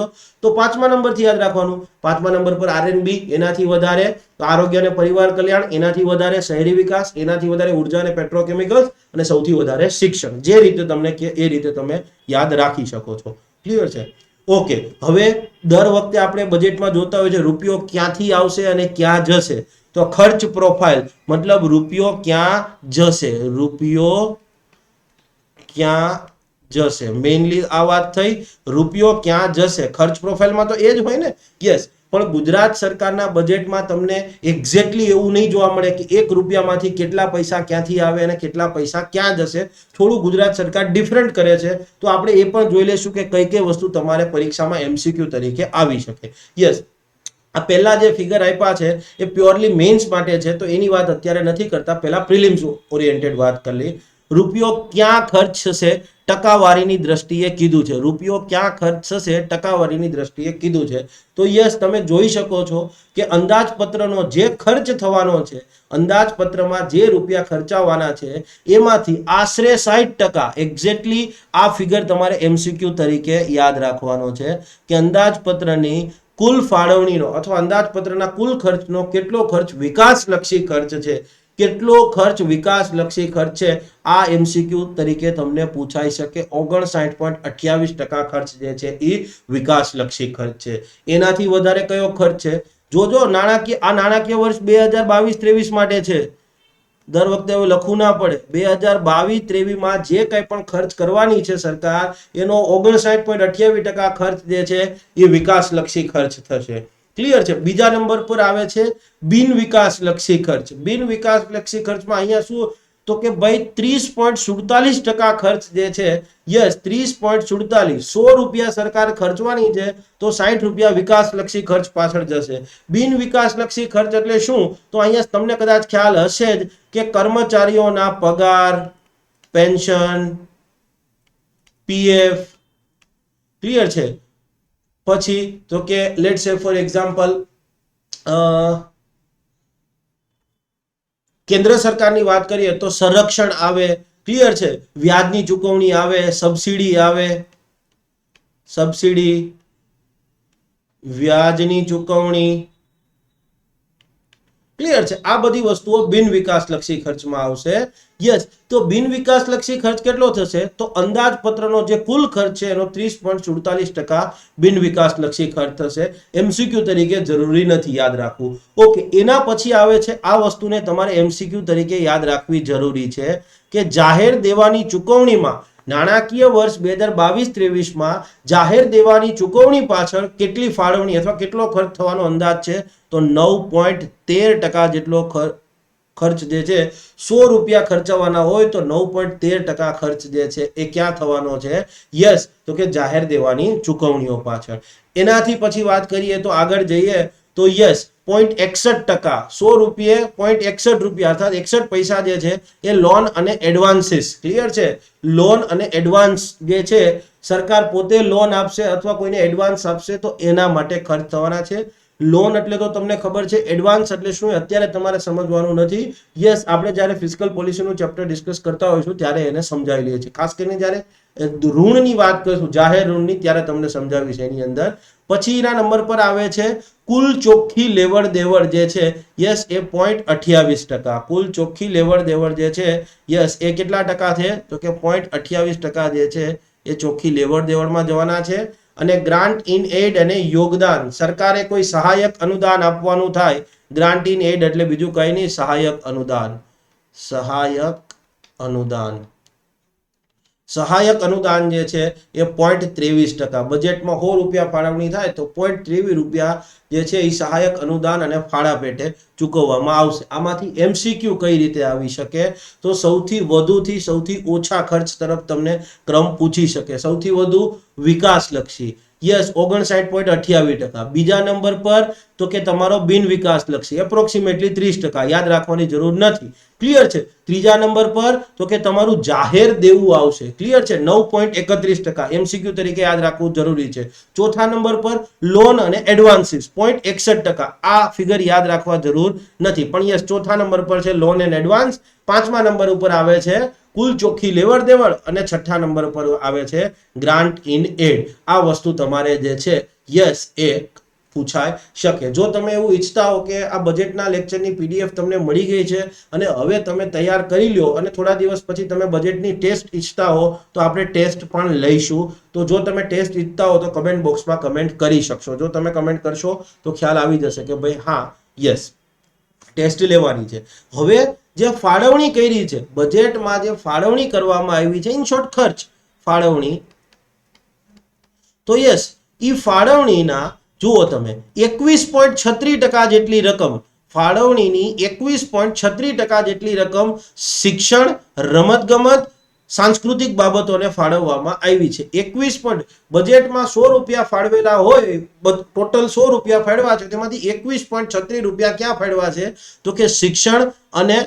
તો પાંચમા નંબરથી યાદ રાખવાનું. પાંચમા નંબર પર આરએનબી, એનાથી વધારે તો આરોગ્ય અને પરિવાર કલ્યાણ, એનાથી વધારે શહેરી વિકાસ, એનાથી વધારે ઉર્જા અને પેટ્રોકેમિકલ્સ, અને સૌથી વધારે શિક્ષણ. જે રીતે તમને કે એ રીતે તમે યાદ રાખી શકો છો. ક્લિયર છે? ઓકે. હવે દર વખતે આપણે બજેટમાં જોતા હોય છે રૂપિયો ક્યાંથી આવશે અને ક્યાં જશે, તો ખર્ચ પ્રોફાઇલ મતલબ રૂપિયો ક્યાં જશે, રૂપિયો ક્યાં જશે, મેઇનલી આ વાત થઈ, રૂપિયો ક્યાં જશે. ખર્ચ પ્રોફાઇલમાં તો એ જ હોય ને, યસ. પણ ગુજરાત સરકારના બજેટમાં તમને એક્ઝેક્ટલી એવું નહીં જોવા મળે કે 1 રૂપિયામાંથી કેટલા પૈસા ક્યાંથી આવે અને કેટલા પૈસા ક્યાં જશે. થોડું ગુજરાત સરકાર ડિફરન્ટ કરે છે, તો આપણે એ પણ જોઈ લઈશું કે કઈ કઈ વસ્તુ તમારે પરીક્ષામાં એમસીક્યુ તરીકે આવી શકે. યસ. આ પહેલા જે ફિગર આપ્યા છે એ પ્યોરલી મેન્સ માટે છે, તો એની વાત અત્યારે નથી કરતા, પહેલા પ્રિલિમ્સ ઓરિએન્ટેડ વાત કરી. રૂપિયો ક્યાં ખર્ચ થશે ટકાવારીની દ્રષ્ટિએ કીધું છે, રૂપિયો ક્યાં ખર્ચ થશે ટકાવારીની દ્રષ્ટિએ કીધું છે. તો યસ, તમે જોઈ શકો છો કે અંદાજપત્રનો જે ખર્ચ થવાનો છે, અંદાજપત્રમાં જે રૂપિયા ખર્ચાવાના છે એમાંથી આશરે 60%, એક્ઝેક્ટલી આ ફિગર તમારે એમસીક્યુ તરીકે યાદ રાખવાનો છે કે અંદાજપત્રની કુલ ફાળવણીનો અથવા અંદાજપત્રના કુલ ખર્ચનો કેટલો ખર્ચ વિકાસલક્ષી ખર્ચ છે, કેટલો ખર્ચ વિકાસલક્ષી ખર્ચ છે. આ એમસીક્યુ તરીકે તમને પૂછાઈ શકે. 59.28% ખર્ચ જે છે એ વિકાસલક્ષી ખર્ચ છે. એનાથી વધારે કયો ખર્ચ છે? જોજો, નાણાકીય આ નાણાકીય વર્ષ 2022-23 માટે છે. દર વખતે હવે લખવું ના પડે. 2022-23 માં જે કંઈ પણ ખર્ચ કરવાની છે સરકાર, એનો 59.28% ખર્ચ જે છે એ વિકાસલક્ષી ખર્ચ થશે. ક્લિયર છે. બીજા નંબર પર આવે છે બિન વિકાસલક્ષી ખર્ચ. બિન વિકાસલક્ષી ખર્ચમાં અહીંયા શું, તો કે ભાઈ 30.47% ખર્ચ જે છે, યસ 30.47, 100 રૂપિયા સરકાર ખર્ચવાની છે તો 60 રૂપિયા વિકાસલક્ષી ખર્ચ પાછળ જશે. બિન વિકાસલક્ષી ખર્ચ એટલે શું, તો અહીંયા તમને કદાચ ખ્યાલ હશે જ કે કર્મચારીઓના પગાર, પેન્શન, પીએફ, ક્લિયર છે. પછી તો કે લેટ સે ફોર એક્ઝામ્પલ કેન્દ્ર સરકારની વાત કરીએ તો સંરક્ષણ આવે, ક્લિયર છે. વ્યાજની ચૂકવણી આવે, સબસિડી આવે, સબસિડી, વ્યાજની ચૂકવણી, ક્લિયર છે. આ બધી વસ્તુઓ બિન વિકાસલક્ષી ખર્ચમાં આવશે. યસ, તો બિન વિકાસલક્ષી ખર્ચ કેટલો થશે, તો અંદાજપત્રનો જે કુલ ખર્ચ છે એનો 30.47% બિન વિકાસલક્ષી ખર્ચ થશે. એમસીક્યુ તરીકે જરૂરી નથી યાદ રાખવું. ઓકે, એના પછી આવે છે આ વસ્તુને તમારે એમસીક્યુ તરીકે યાદ રાખવી જરૂરી છે કે જાહેર દેવાની ચૂકવણીમાં નાણાકીય વર્ષ 2022-23 માં જાહેર દેવાની ચૂકવણી પાછળ કેટલી ફાળવણી અથવા કેટલો ખર્ચ થવાનો અંદાજ છે, તો 9.13% જેટલો ખર્ચ જે છે, 100 રૂપિયા ખર્ચવાના હોય તો 9.13% ખર્ચ જે છે એ ક્યાં થવાનો છે, યસ, તો કે જાહેર દેવાની ચૂકવણીઓ પાછળ. એનાથી પછી વાત કરીએ તો આગળ જઈએ તો યસ 0.61%, 100 રૂપિયે 0.61 રૂપિયા અર્થાત 61 પૈસા જે છે એ લોન અને એડવાન્સીસ, ક્લિયર છે. લોન અને એડવાન્સ જે છે સરકાર પોતે લોન આપશે અથવા કોઈને એડવાન્સ આપશે તો એના માટે ખર્ચ થવાના છે. લોન એટલે તો તમને ખબર છે, એડવાન્સ એટલે શું અત્યારે તમારે સમજવાનું નથી. યસ, આપણે જ્યારે ફિસ્કલ પોલિસીનું ચેપ્ટર ડિસ્કસ કરતા હોઈશું ત્યારે એને સમજાવી લઈએ છીએ. ખાસ કરીને જ્યારે ઋણની વાત કરીશું, જાહેર ઋણની, ત્યારે તમને સમજાવીશ એની અંદર. પછીના નંબર પર આવે છે કુલ ચોખ્ખી લેવડ દેવડ જે છે, યસ, એ 0.28%. કુલ ચોખ્ખી લેવડ દેવડ જે છે, યસ, એ કેટલા ટકા છે, તો કે 0.28% જે છે એ ચોખ્ખી લેવડ દેવડમાં જવાના છે. અને ગ્રાન્ટ ઇન એડ અને યોગદાન, સરકારે કોઈ સહાયક અનુદાન આપવાનું થાય, ગ્રાન્ટ ઇન એડ એટલે બીજું કઈ નહીં, સહાયક અનુદાન. સહાયક અનુદાન, સહાયક અનુદાન જે છે એ 0.23%. બજેટમાં 100 રૂપિયા ફાળવણી થાય તો 0.23 રૂપિયા જે છે એ સહાયક અનુદાન અને ફાળા પેટે ચૂકવવામાં આવશે. આમાંથી એમસીક્યુ કઈ રીતે આવી શકે, તો સૌથી વધુથી સૌથી ઓછા ખર્ચ તરફ તમને ક્રમ પૂછી શકે. સૌથી વધુ વિકાસલક્ષી, યસ, 59.28%. બીજા નંબર પર તો કે તમારો બિન વિકાસલક્ષી એપ્રોક્સિમેટલી 30%, યાદ રાખવાની જરૂર નથી, ક્લિયર છે. ત્રીજા નંબર પર તો કે તમારું જાહેર દેવું આવશે, ક્લિયર છે, 9.31%, એમસીક્યુ તરીકે યાદ રાખવું જરૂરી છે. ચોથા નંબર પર લોન અને એડવાન્સીસ 0.61%, આ ફિગર યાદ રાખવા જરૂર નથી, પણ યસ, ચોથા નંબર પર છે લોન એન્ડ એડવાન્સ. પાંચમા નંબર ઉપર આવે છે કુલ ચોખ્ખી લેવડ દેવડ અને છઠ્ઠા નંબર પર આવે છે ગ્રાન્ટ ઇન એડ. આ વસ્તુ તમારે જે છે, યસ, એ પૂછાય શકે. જો તમે એવું ઈચ્છતા હો કે આ બજેટના લેક્ચરની પીડીએફ તમને મળી ગઈ છે અને હવે તમે તૈયાર કરી લ્યો અને થોડા દિવસ પછી તમે બજેટની ટેસ્ટ ઈચ્છતા હો તો આપણે ટેસ્ટ પણ લઈશું. તો જો તમે ટેસ્ટ ઈચ્છતા હો તો કમેન્ટ બોક્સમાં કમેન્ટ કરી શકશો. જો તમે કમેન્ટ કરશો તો ખ્યાલ આવી જશે કે ભાઈ હા, યસ, ટેસ્ટ લેવાની છે. હવે જે ફાળવણી કરી છે, બજેટમાં જે ફાળવણી કરવામાં આવી છે, ઇન શોર્ટ ખર્ચ, ફાળવણી, તો યસ, ઈ ફાળવણીના જુઓ તમે 21.36% જેટલી રકમ, ફાળવણીની 21.36% જેટલી રકમ શિક્ષણ, રમતગમત, સાંસ્કૃતિક બાબતોને ફાળવવામાં આવી છે. 21 બજેટમાં 100 રૂપિયા ફાળવેલા હોય, ટોટલ 100 રૂપિયા ફાળવા છે, તેમાંથી 21.36 રૂપિયા ક્યાં ફાળવા છે, તો કે શિક્ષણ અને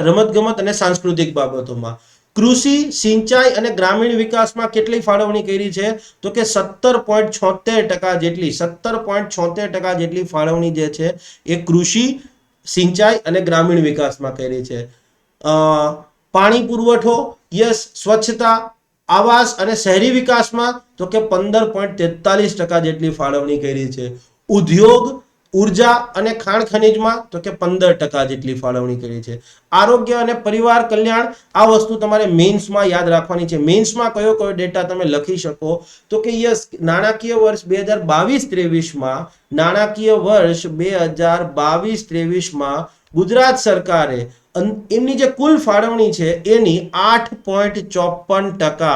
રમતગમત અને સાંસ્કૃતિક બાબતોમાં. કૃષિ, સિંચાઈ અને ગ્રામીણ વિકાસમાં કેટલી ફાળવણી કરી છે, તો કે 17.76% જેટલી, 17.76% જેટલી ફાળવણી જે છે એ કૃષિ, સિંચાઈ અને ગ્રામીણ વિકાસમાં કરી છે. પાણી પુરવઠો, યસ, સ્વચ્છતા, આવાસ અને શહેરી વિકાસમાં તો કે 15.43% જેટલી ફાળવણી કરી છે. ઉદ્યોગ, ઉર્જા અને ખાણ ખનીજમાં તો કે 15% જેટલી ફાળવણી કરી છે. આરોગ્ય અને પરિવાર કલ્યાણ, આ વસ્તુ તમારે મેઇન્સમાં યાદ રાખવાની છે. મેઇન્સમાં કયો કયો ડેટા તમે લખી શકો, તો કે યસ, નાણાકીય વર્ષ 2022-23 માં, નાણાકીય વર્ષ 2022-23 માં ગુજરાત સરકારે એમની જે કુલ ફાળવણી છે એની 8.54%,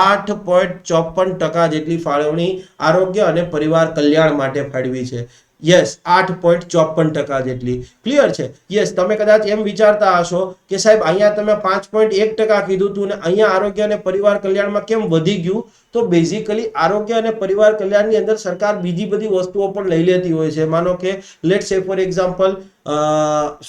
8.54% જેટલી ફાળવણી આરોગ્ય અને પરિવાર કલ્યાણ માટે ફાળવી છે. યસ, 8.54% જેટલી. ક્લિયર છે? યસ, તમે કદાચ એમ વિચારતા હશો કે સાહેબ અહીંયા તમે 5.1% કીધું હતું ને અહીંયા આરોગ્ય અને પરિવાર કલ્યાણમાં કેમ વધી ગયું? તો બેઝિકલી આરોગ્ય અને પરિવાર કલ્યાણની અંદર સરકાર બીજી બધી વસ્તુઓ પણ લઈ લેતી હોય છે. માનો કે લેટ્સ સે ફોર એક્ઝામ્પલ,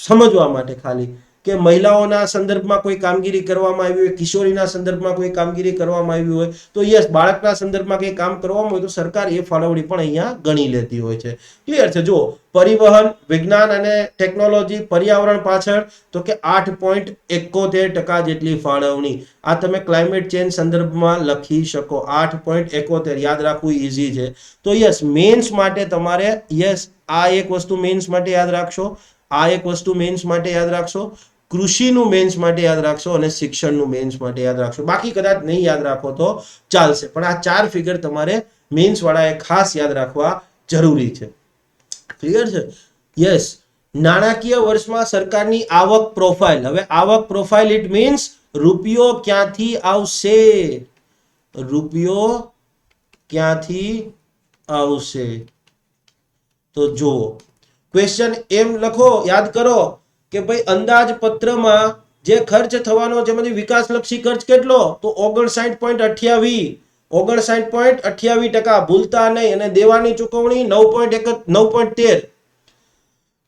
સમજવા માટે ખાલી કે મહિલાઓના સંદર્ભમાં કોઈ કામગીરી કરવામાં આવી હોય, કિશોરીના સંદર્ભમાં કોઈ કામગીરી કરવામાં આવી હોય, તો યસ, બાળકના સંદર્ભમાં કંઈ કામ કરવામાં હોય તો સરકાર એ ફાળવણી પણ અહીંયા ગણી લેતી હોય છે. ક્લિયર છે? જો પરિવહન, વિજ્ઞાન અને ટેકનોલોજી, પર્યાવરણ પાછળ તો કે 8.71% જેટલી ફાળવણી. આ તમે ક્લાઇમેટ ચેન્જ સંદર્ભમાં લખી શકો. 8.71 યાદ રાખવું ઈઝી છે. તો યસ, મેન્સ માટે તમારે યસ આ એક વસ્તુ મેન્સ માટે યાદ રાખશો, આ એક વસ્તુ મેન્સ માટે યાદ રાખશો, કૃષિનું મેન્સ માટે યાદ રાખશો અને શિક્ષણનું મેન્સ માટે યાદ રાખશો. બાકી કદાચ નહીં યાદ રાખો તો ચાલશે, પણ આ 4 ફિગર તમારે મેન્સ વાળાએ ખાસ યાદ રાખવા જરૂરી છે. ક્લિયર છે? યસ, નાણાકીય વર્ષમાં સરકારની આવક પ્રોફાઇલ. હવે આવક પ્રોફાઇલ ઇટ મીન્સ રૂપિયો ક્યાંથી આવશે, રૂપિયો ક્યાંથી આવશે. તો જો ક્વેશ્ચન એમ લખો, યાદ કરો કે ભાઈ અંદાજપત્રમાં જે ખર્ચ થવાનો છે એમાંથી વિકાસલક્ષી ખર્ચ કેટલો? તો 59.28, 59.28%. ભૂલતા નહીં. અને દેવાની ચૂકવણી 9.13.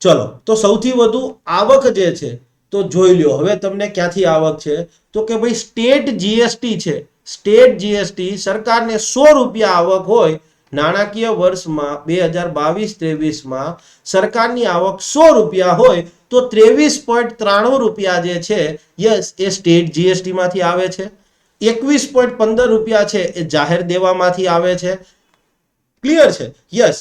ચલો, તો સૌથી વધુ આવક જે છે તો જોઈ લ્યો. હવે તમને ક્યાંથી આવક છે તો કે ભાઈ સ્ટેટ જીએસટી છે. સ્ટેટ જીએસટી સરકારને 100 રૂપિયા આવક હોય નાણાકીય વર્ષમાં 2022-23માં સરકારની આવક 100 રૂપિયા હોય તો 23.93 રૂપિયા જે છે યસ એ સ્ટેટ જીએસટી માંથી આવે છે. 21.15 રૂપિયા છે એ જાહેર દેવામાંથી આવે છે. ક્લિયર છે? યસ.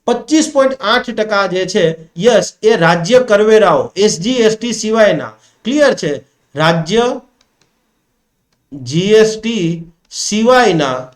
25.8% જે છે યસ એ રાજ્ય કરવેરાઓ એસજીએસટી સિવાયના. ક્લિયર છે? રાજ્ય જીએસટી સિવાયના,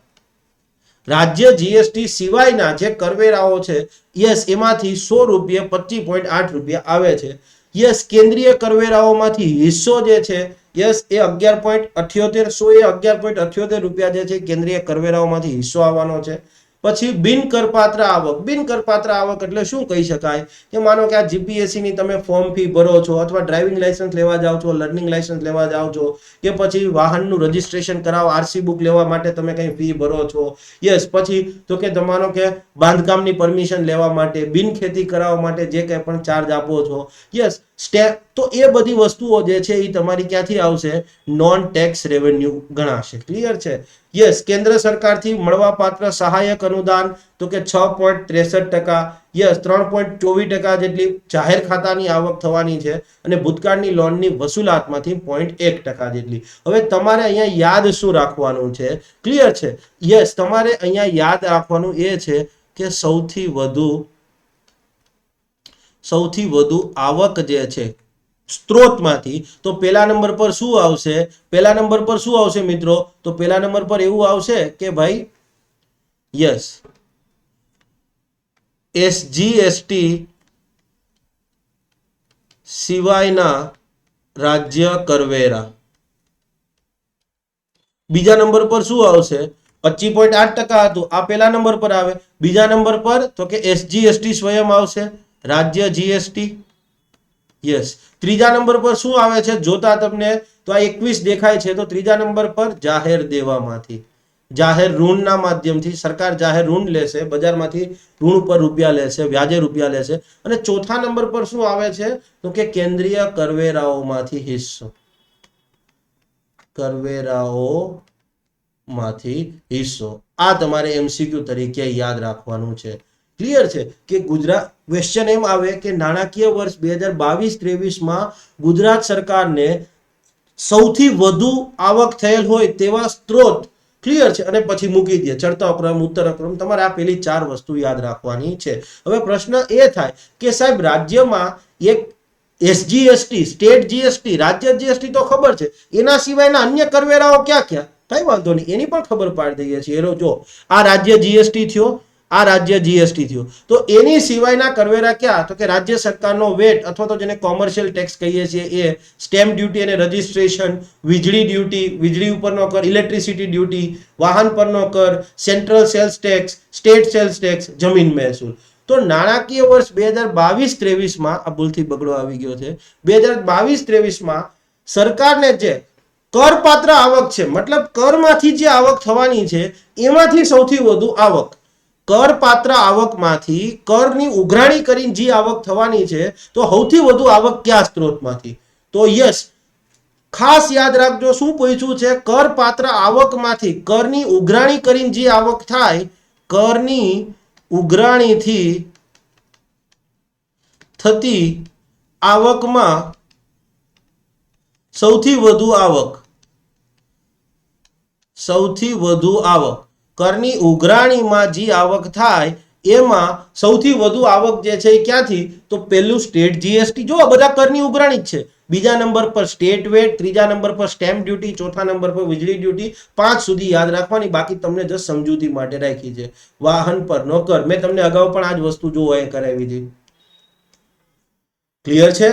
રાજ્ય જીએસટી સિવાયના જે કરવેરાઓ છે યસ એમાંથી 100 રૂપિયા 25.8 રૂપિયા આવે છે. યસ, કેન્દ્રીય કરવેરાઓમાંથી હિસ્સો જે છે યસ એ 11.78, 11.78 રૂપિયા જે છે કેન્દ્રીય કરવેરાઓમાંથી હિસ્સો આવવાનો છે. પછી બિન કરપાત્ર આવક. બિન કરપાત્ર આવક એટલે શું કહી શકાય કે માનો કે આ જીપીએસસી ની તમે ફોર્મ ફી ભરો છો, અથવા ડ્રાઇવિંગ લાયસન્સ લેવા જાઓ છો, લર્નિંગ લાયસન્સ લેવા જાઓ છો, કે પછી વાહનનું રજીસ્ટ્રેશન કરાવો, આરસી બુક લેવા માટે તમે કંઈ ફી ભરો છો. યસ, પછી તો કે તમારો કે બાંધકામની પરમિશન લેવા માટે, બિન ખેતી કરાવવા માટે જે કંઈ પણ ચાર્જ આપો છો. Yes, step. તો એ બધી વસ્તુઓ જે છે એ તમારી ક્યાંથી આવશે? નોન ટેક્સ રેવન્યુ ગણાશે. ક્લિયર છે? યસ, કેન્દ્ર સરકારથી મળવાપાત્ર સહાયક અનુદાન તો કે 6.63%. યસ, 3.24% જેટલી જાહેર ખાતાની આવક થવાની છે અને ભૂતકાળની લોનની વસૂલાતમાંથી 0.1% જેટલી. હવે તમારે અહીંયા યાદ શું રાખવાનું છે? ક્લિયર છે? યસ, તમારે અહીંયા યાદ રાખવાનું એ છે કે સૌથી વધુ આવક જે છે સ્ત્રોતમાંથી, તો પહેલા નંબર પર શું આવશે? પહેલા નંબર પર શું આવશે મિત્રો? તો પહેલા નંબર પર એવું આવશે કે ભાઈ યસ એસજીએસટી સિવાયના રાજ્ય કરવેરા. બીજા નંબર પર શું આવશે? 25.8% હતું, આ પહેલા નંબર પર આવે. બીજા નંબર પર તો કે એસજીએસટી સ્વયં આવશે, રાજ્ય જીએસટી. યસ, ત્રીજા નંબર પર શું આવે છે જોતા તમને તો આ 21 દેખાય છે. તો ત્રીજા નંબર પર જાહેર દેવામાંથી, જાહેર ઋણના માધ્યમથી સરકાર જાહેર ઋણ લેશે, બજારમાંથી ઋણ ઉપર રૂપિયા લેશે, વ્યાજે રૂપિયા લેશે. અને ચોથા નંબર પર શું આવે છે તો કે કેન્દ્રીય કરવેરાઓમાંથી હિસ્સો, કરવેરાઓમાંથી હિસ્સો. આ તમારે એમસીક્યુ તરીકે યાદ રાખવાનું છે. ક્લિયર છે કે ગુજરાત ક્વેશ્ચન એમ આવે કે નાણાકીય વર્ષ 2022-23માં ગુજરાત સરકારને સૌથી વધુ આવક થયેલ હોય તેવા સ્ત્રોત. ક્લિયર છે? અને પછી મૂકી દે ચડતા ક્રમ, ઉત્તર ક્રમ. તમારે આ પેલી 4 વસ્તુ યાદ રાખવાની છે. હવે પ્રશ્ન એ થાય કે સાહેબ રાજ્યમાં એક એસજીએસટી, સ્ટેટ જીએસટી, રાજ્ય જીએસટી તો ખબર છે, એના સિવાયના અન્ય કરવેરાઓ ક્યાં ક્યાં? કઈ વાંધો નહીં, એની પણ ખબર પાડી દઈએ છીએ. જો આ રાજ્ય જીએસટી થયો, આ રાજ્ય જીએસટી થયું. તો એની સિવાયના કરવેરા ક્યાં? તો કે રાજ્ય સરકારનો વેટ અથવા તો જેને કોમર્શિયલ ટેક્સ કહીએ છીએ એ, સ્ટેમ્પ ડ્યુટી અને રજિસ્ટ્રેશન, વીજળી ડ્યુટી, વીજળી ઉપરનો કર, ઇલેક્ટ્રિસિટી ડ્યુટી, વાહન પરનો કર, central sales tax, state sales tax, જમીન મહેસૂલ. તો નાણાકીય વર્ષ 2022-23 આ ભૂલથી બગડો આવી ગયો છે, 2022-23 સરકારને જે કરપાત્ર આવક છે, મતલબ કરમાંથી જે આવક થવાની છે એમાંથી સૌથી વધુ આવક, કરપાત્ર આવકમાંથી કરની ઉઘરાણી કરીને જે આવક થવાની છે, તો સૌથી વધુ આવક કયા સ્ત્રોતમાંથી? તો યસ, ખાસ યાદ રાખજો શું પૂછ્યું છે, કરપાત્ર આવકમાંથી કરની ઉઘરાણી કરીને જે આવક થાય, કરની ઉઘરાણીથી થતી આવકમાં સૌથી વધુ આવક, કરની ઉઘરાણીમાં જે આવક થાય એમાં સૌથી વધુ આવક જે છે એ ક્યાંથી? તો પહેલું સ્ટેટ જીએસટી. જો બધા કરની ઉઘરાણી જ છે. બીજા નંબર પર સ્ટેટ વેટ, ત્રીજા નંબર પર સ્ટેમ્પ ડ્યુટી, ચોથા નંબર પર વીજળી ડ્યુટી. 5 સુધી યાદ રાખવાની, બાકી તમને જસ્ટ સમજૂતી માટે રાખી છે. વાહન પર નો કર, મેં તમને અગાઉ પણ આ જ વસ્તુ જો એ કરાવી હતી. ક્લિયર છે?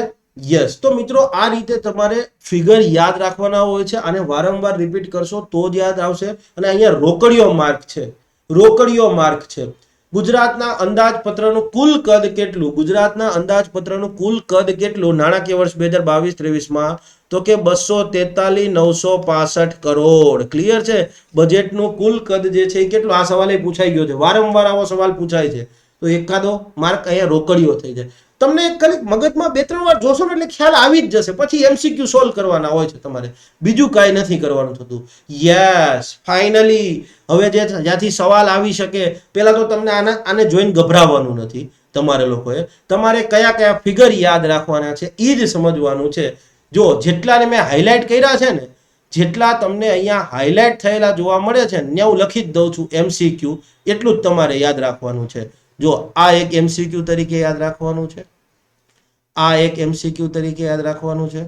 યસ. તો મિત્રો આ રીતે તમારે ફિગર યાદ રાખવાના હોય છે અને વારંવાર રિપીટ કરશો તો જ યાદ આવશે. અને અહીંયા રોકડિયો માર્ક છે, રોકડિયો માર્ક છે. ગુજરાતના અંદાજપત્રનું કુલ કદ કેટલું? ગુજરાતના અંદાજપત્રનું કુલ કદ કેટલું નાણાકીય વર્ષ 2022-23 તો કે 243,965 કરોડ. ક્લિયર છે? બજેટનું કુલ કદ જે છે એ કેટલું? આ સવાલ પૂછાઈ ગયો છે, વારંવાર આવો સવાલ પૂછાય છે, તો એકાદો માર્ક અહીંયા રોકડિયો થઈ જાય. તમને ખાલી મગજમાં 2-3 વાર જોશો ને એટલે ખ્યાલ આવી જ જશે. પછી એમસીક્યુ સોલ્વ કરવાના હોય છે તમારે, બીજું કાંઈ નથી કરવાનું થતું. યસ, ફાઇનલી હવે જે જ્યાંથી સવાલ આવી શકે, પહેલા તો તમને આને જોઈને ગભરાવાનું નથી તમારે લોકોએ. તમારે કયા કયા ફિગર યાદ રાખવાના છે એ જ સમજવાનું છે. જો જેટલાને મેં હાઇલાઇટ કર્યા છે ને, જેટલા તમને અહીંયા હાઇલાઇટ થયેલા જોવા મળે છે ને, હું લખી જ દઉં છું એમસીક્યુ, એટલું જ તમારે યાદ રાખવાનું છે. જો આ એક એમસીક્યુ તરીકે યાદ રાખવાનું છે, આ એક એમસીક્યુ તરીકે યાદ રાખવાનું છે,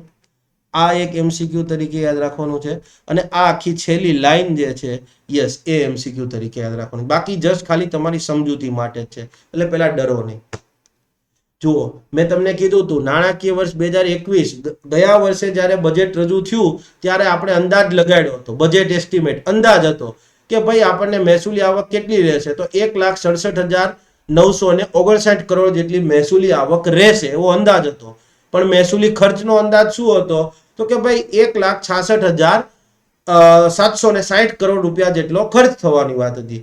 આ એક એમસીક્યુ તરીકે યાદ રાખવાનું છે, અને આ આખી છેલ્લી લાઈન જે છે યસ એ એમસીક્યુ તરીકે યાદ રાખવાનું. બાકી જસ્ટ ખાલી તમારી સમજૂતી માટે જ છે, એટલે પેલા ડરો નહીં. જુઓ, મેં તમને કીધું હતું નાણાકીય વર્ષ 2021 ગયા વર્ષે જ્યારે બજેટ રજૂ થયું ત્યારે આપણે અંદાજ લગાડ્યો હતો, બજેટ એસ્ટિમેટ અંદાજ હતો કે ભાઈ આપણને મહેસૂલી આવક કેટલી રહેશે, તો 1,67,959 કરોડ જેટલી મહેસૂલી આવક રહેશે એવો અંદાજ હતો. પણ મહેસૂલી ખર્ચનો અંદાજ શું હતો? તો કે ભાઈ 1,66,760 કરોડ રૂપિયા જેટલો ખર્ચ થવાની વાત હતી.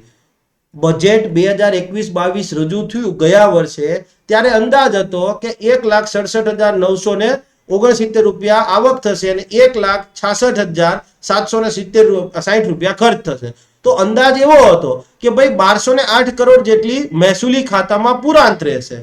બજેટ 2021-22 રજૂ થયું ગયા વર્ષે ત્યારે અંદાજ હતો કે 1,67,969 રૂપિયા આવક થશે અને 1,66,760 રૂપિયા ખર્ચ થશે. તો અંદાજ એવો હતો કે ભાઈ 1,208 કરોડ જેટલી મહેસૂલી ખાતામાં પુરાંત રહેશે.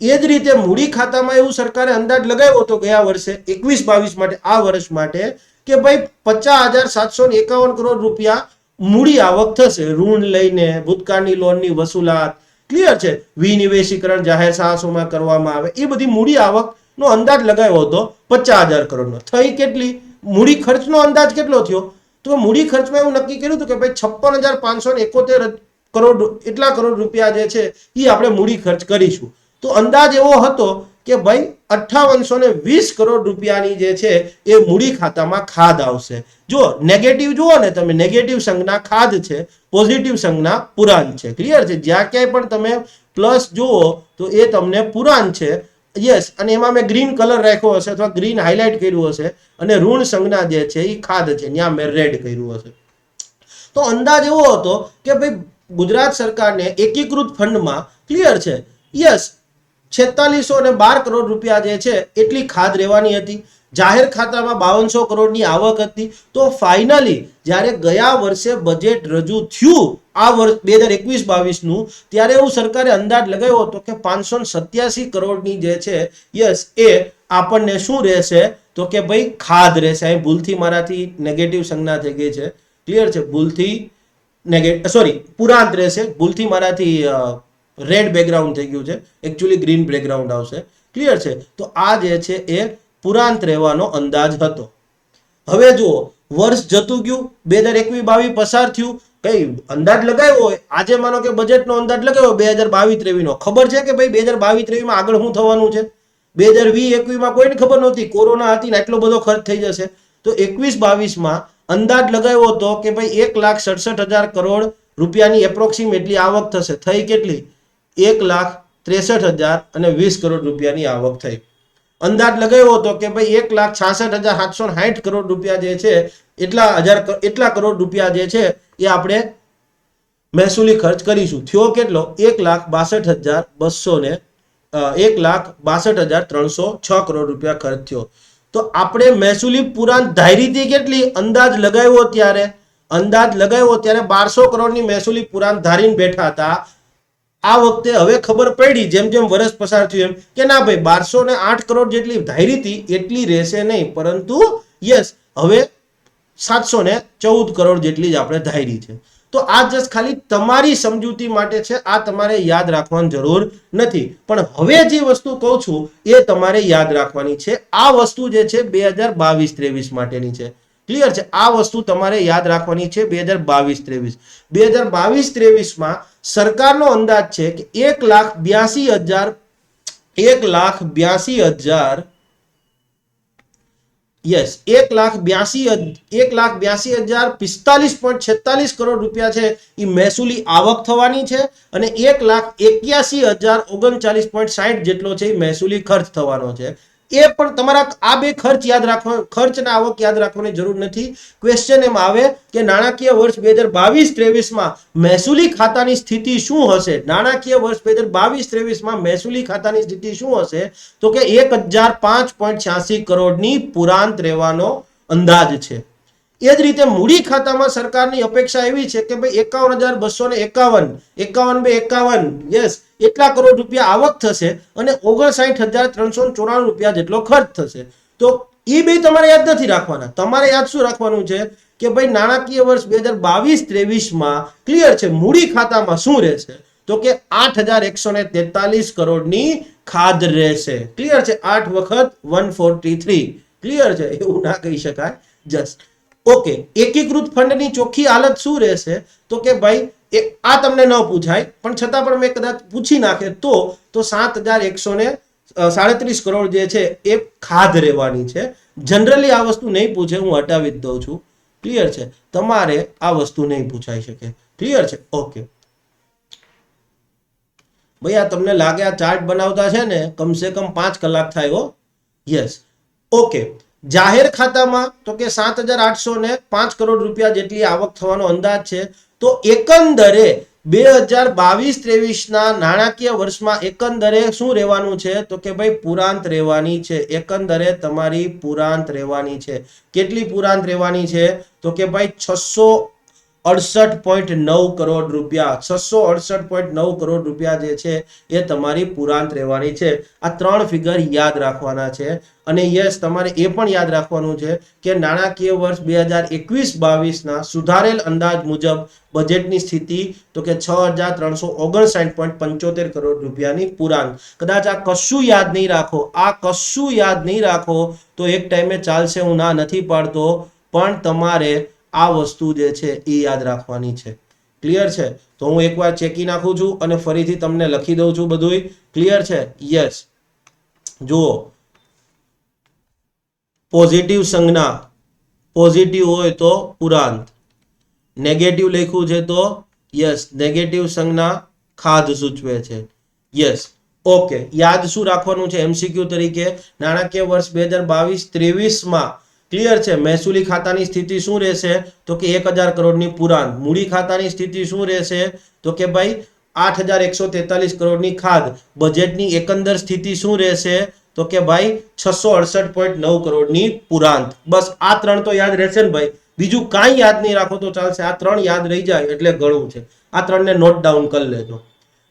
એ જ રીતે મૂડી ખાતામાં એવું સરકારે અંદાજ લગાવ્યો હતો ગયા વર્ષે 21-22 માટે, આ વર્ષ માટે, કે ભાઈ 50,751 કરોડ રૂપિયા મૂડી આવક થશે. ઋણ લઈને ભૂતકાળની લોનની વસૂલાત, ક્લિયર છે, વિનિવેશીકરણ જાહેર સાહસોમાં કરવામાં આવે, એ બધી મૂડી આવકનો અંદાજ લગાવ્યો હતો 50,000 કરોડનો. થઈ કેટલી? મૂડી ખર્ચનો અંદાજ કેટલો થયો? તો મૂડી ખર્ચમાં એવું નક્કી કર્યું હતું કે ભાઈ 56,571 કરોડ એટલા કરોડ રૂપિયા જે છે એ આપણે મૂડી ખર્ચ કરીશું. તો અંદાજ એવો હતો કે ભાઈ 5820 કરોડ રૂપિયાની જે છે એ મૂડી ખાતામાં ખાધ આવશે. જો નેગેટિવ જુઓ ને તમે, નેગેટિવ સંજ્ઞા ખાધ છે, પોઝિટિવ સંજ્ઞા પુરાણ છે. ક્લિયર છે? જ્યાં ક્યાંય પણ તમે પ્લસ જુઓ તો એ તમને પુરાણ છે. યસ, અને એમાં મેં ગ્રીન કલર રાખ્યો હશે અથવા ગ્રીન હાઇલાઇટ કર્યું હશે, અને ઋણ સંજ્ઞા જે છે એ ખાધ છે, ત્યાં મેં રેડ કર્યું હશે. તો અંદાજ એવો હતો કે ભાઈ ગુજરાત સરકારને એકીકૃત ફંડમાં, ક્લિયર છે, યસ, 4612 કરોડ રૂપિયા જે છે એટલી ખાધ રહેવાની હતી. જાહેર ખાતામાં 5200 કરોડની આવક હતી. તો ફાઇનલી જ્યારે ગયા વર્ષે બજેટ રજૂ થયું આ વર્ષ 2021-22 નું, ત્યારે એવું સરકારે અંદાજ લગાવ્યો હતો કે 587 કરોડની જે છે યસ એ આપણને શું રહેશે? તો કે ભાઈ ખાધ રહેશે. અહીં ભૂલથી મારાથી નેગેટિવ સંજ્ઞા થઈ ગઈ છે, ક્લિયર છે, ભૂલથી પુરાંત રહેશે, ભૂલથી મારાથી રેડ બેકગ્રાઉન્ડ થઈ ગયું છે, એકચ્યુઅલી ગ્રીન બેકગ્રાઉન્ડ આવશે. ક્લિયર છે? તો આ જે છે એ પુરાંત રહેવાનો અંદાજ હતો. હવે જુઓ, વર્ષ જતું ગયું, 2021-22 પસાર થયું, કઈ અંદાજ લગાવ્યો હોય, આજે માનો કે બજેટનો અંદાજ લગાવ્યો 2022-23 નો, ખબર છે કે ભાઈ 2022-23 માં આગળ શું થવાનું છે? 2020-21 માં કોઈને ખબર નહોતી, કોરોના હતી ને એટલો બધો ખર્ચ થઈ જશે. તો 21-22 માં અંદાજ લગાવ્યો હતો કે ભાઈ 1,67,000 કરોડ રૂપિયાની એપ્રોક્સિમેટલી આવક થશે. થઈ કેટલી? 1,63,020 કરોડ રૂપિયાની આવક થઈ. અંદાજ લગાવ્યો હતો કે ભાઈ 1,66,760 કરોડ રૂપિયા જે છે એટલા કરોડ રૂપિયા જે છે એ આપણે મહેસૂલી ખર્ચ કરીશું. થયો કેટલો? 1,62,306 કરોડ રૂપિયા ખર્ચ થયો. તો આપણે મહેસૂલી પુરાણ ધારી હતી કેટલી? અંદાજ લગાવ્યો ત્યારે 1200 કરોડની મહેસૂલી પુરાણ ધારીને બેઠા હતા. આ વખતે હવે ખબર પડી જેમ જેમ વર્ષ પસાર થયું એમ કે ના ભાઈ 1208 કરોડ જેટલી ધારી હતી એટલી રહેશે નહીં, પરંતુ યસ હવે 714 કરોડ જેટલી જ આપણે ધારી છે. તો આ જસ્ટ ખાલી તમારી સમજૂતી માટે છે, આ તમારે યાદ રાખવાની જરૂર નથી. પણ હવે જે વસ્તુ કહું છું એ તમારે યાદ રાખવાની છે. આ વસ્તુ જે છે 2022-23 માટેની છે. ક્લિયર છે? આ વસ્તુ તમારે યાદ રાખવાની છે 2022-23. 2022-23 માં સરકારનો અંદાજ છે કે 1,82,000 યસ 1,82,045.46 કરોડ રૂપિયા છે એ મહેસૂલી આવક થવાની છે અને 1,81,039.60 જેટલો છે એ મહેસૂલી ખર્ચ થવાનો છે. એ પણ તમારા આ બે ખર્ચ યાદ રાખવા, ખર્ચ અને આવક યાદ રાખવાની જરૂર નથી. ક્વેશ્ચન એમ આવે કે નાણાકીય વર્ષ 2022-23 માં મહેસૂલી ખાતાની સ્થિતિ શું હશે? નાણાકીય વર્ષ 2022-23 માં મહેસૂલી ખાતાની સ્થિતિ શું હશે? તો કે 1,005.86 કરોડની પુરાંત રહેવાનો અંદાજ છે. એ જ રીતે મૂડી ખાતામાં સરકારની અપેક્ષા એવી છે કે ભાઈ 51,251 યસ એટલા કરોડ રૂપિયા આવક થશે અને 59,394 રૂપિયા જેટલો ખર્ચ થશે. તો એ બે તમારે યાદ નથી રાખવાના. તમારે યાદ શું રાખવાનું છે કે ભાઈ નાણાકીય વર્ષ 2022-23 માં ક્લિયર છે મૂડી ખાતામાં શું રહેશે? તો કે 8,143 કરોડની ખાધ રહેશે. ક્લિયર છે? 8 વખત 143. ક્લિયર છે? એવું ના કહી શકાય. Just okay. એકીકૃત ફંડની ચોખ્ખી હાલત શું રહેશે? તો કે ભાઈ આ તમને ન પૂછાય પણ છતાં પણ મેં કદાચ પૂછી નાખે તો 7,137 કરોડ જે છે એ ખાધ રહેવાની છે. જનરલી આ વસ્તુ નહીં પૂછે, હું હટાવી જ દઉં છું. ક્લિયર છે? તમારે આ વસ્તુ નહીં પૂછાઈ શકે. ક્લિયર છે? ઓકે ભાઈ, આ તમને લાગે આ ચાર્ટ બનાવતા છે ને કમસે કમ 5 કલાક થાય હો. Yes okay. જાહેર ખાતામાં તો કે 7,805 કરોડ રૂપિયા જેટલી આવક થવાનો અંદાજ છે. તો એકંદરે 2022-23 ના નાણાકીય વર્ષમાં એકંદરે શું રહેવાનું છે? તો કે ભાઈ પુરાંત રહેવાની છે. એકંદરે તમારી પુરાંત રહેવાની છે. કેટલી પુરાંત રહેવાની છે? તો કે ભાઈ 668.9 કરોડ રૂપિયા. 668.9 કરોડ રૂપિયા જે છે એ તમારી પુરાંત રહેવાની છે. આ 3 ફિગર યાદ રાખવાના છે. અને યસ તમારે એ પણ યાદ રાખવાનું છે કે નાણાકીય વર્ષ 2021-22 ના સુધારેલ અંદાજ મુજબ બજેટની સ્થિતિ તો કે 6,359.75 કરોડ રૂપિયાની પુરાંત. કદાચ આ કશું યાદ નહીં રાખો, આ કશું યાદ નહીં રાખો તો એક ટાઈમે ચાલશે, હું ના નથી પાડતો, પણ તમારે આ વસ્તુ જે છે એ યાદ રાખવાની છે. ક્લિયર છે? તો હું એકવાર ચેકી નાખું છું અને ફરીથી તમને લખી દઉં છું બધું. ક્લિયર છે? યસ જુઓ, પોઝિટિવ સંજ્ઞા પોઝિટિવ હોય તો પુરાંત, નેગેટિવ લખ્યું છે તો યસ નેગેટિવ સંજ્ઞા ખાધ સૂચવે છે. Yes okay. યાદ શું રાખવાનું છે એમસીક્યુ તરીકે? નાણાકીય વર્ષ 2022-23 માં ક્લિયર છે મહેસૂલી ખાતાની સ્થિતિ શું રહેશે? તો કે 1,000 કરોડની પુરાંત. મૂડી ખાતાની સ્થિતિ શું રહેશે? તો કે ભાઈ 8,143 કરોડની ખાધ. બજેટની એકંદર સ્થિતિ શું રહેશે? તો કે ભાઈ 668.9 કરોડની પુરાંત. બસ આ 3 તો યાદ રહેશે ને ભાઈ, બીજું કાંઈ યાદ નહીં રાખો તો ચાલશે. આ 3 યાદ રહી જાય એટલે ઘણું છે. આ 3 ને નોટ ડાઉન કરી લેજો.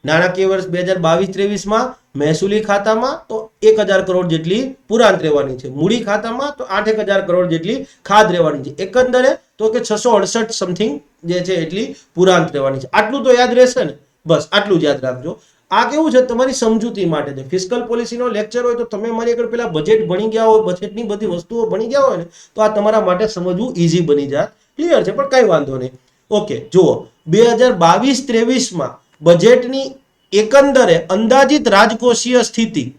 નાણાકીય વર્ષ 2022-23 માં મહેસૂલી ખાતામાં તો 1,000 કરોડ જેટલી પુરાંત રહેવાની છે. મૂડી ખાતામાં તો 8,000 કરોડ જેટલી ખાધ રહેવાની છે. એકંદરે તો કે 668 સમથિંગ જે છે એટલી પુરાંત રહેવાની છે. આટલું તો યાદ રહેશે ને? બસ આટલું જ યાદ રાખજો. આ કેવું છે તમારી સમજૂતી માટે છે. ફિસ્કલ પોલિસીનો લેક્ચર હોય તો તમે મારી આગળ પેલા બજેટ ભણી ગયા હોય, બજેટની બધી વસ્તુઓ ભણી ગયા હોય ને તો આ તમારા માટે સમજવું ઈઝી બની જાય. ક્લિયર છે? પણ કઈ વાંધો નહીં. ઓકે, જુઓ 2022-23 બજેટની એકંદરે અંદાજિત રાજકોષીય સ્થિતિ,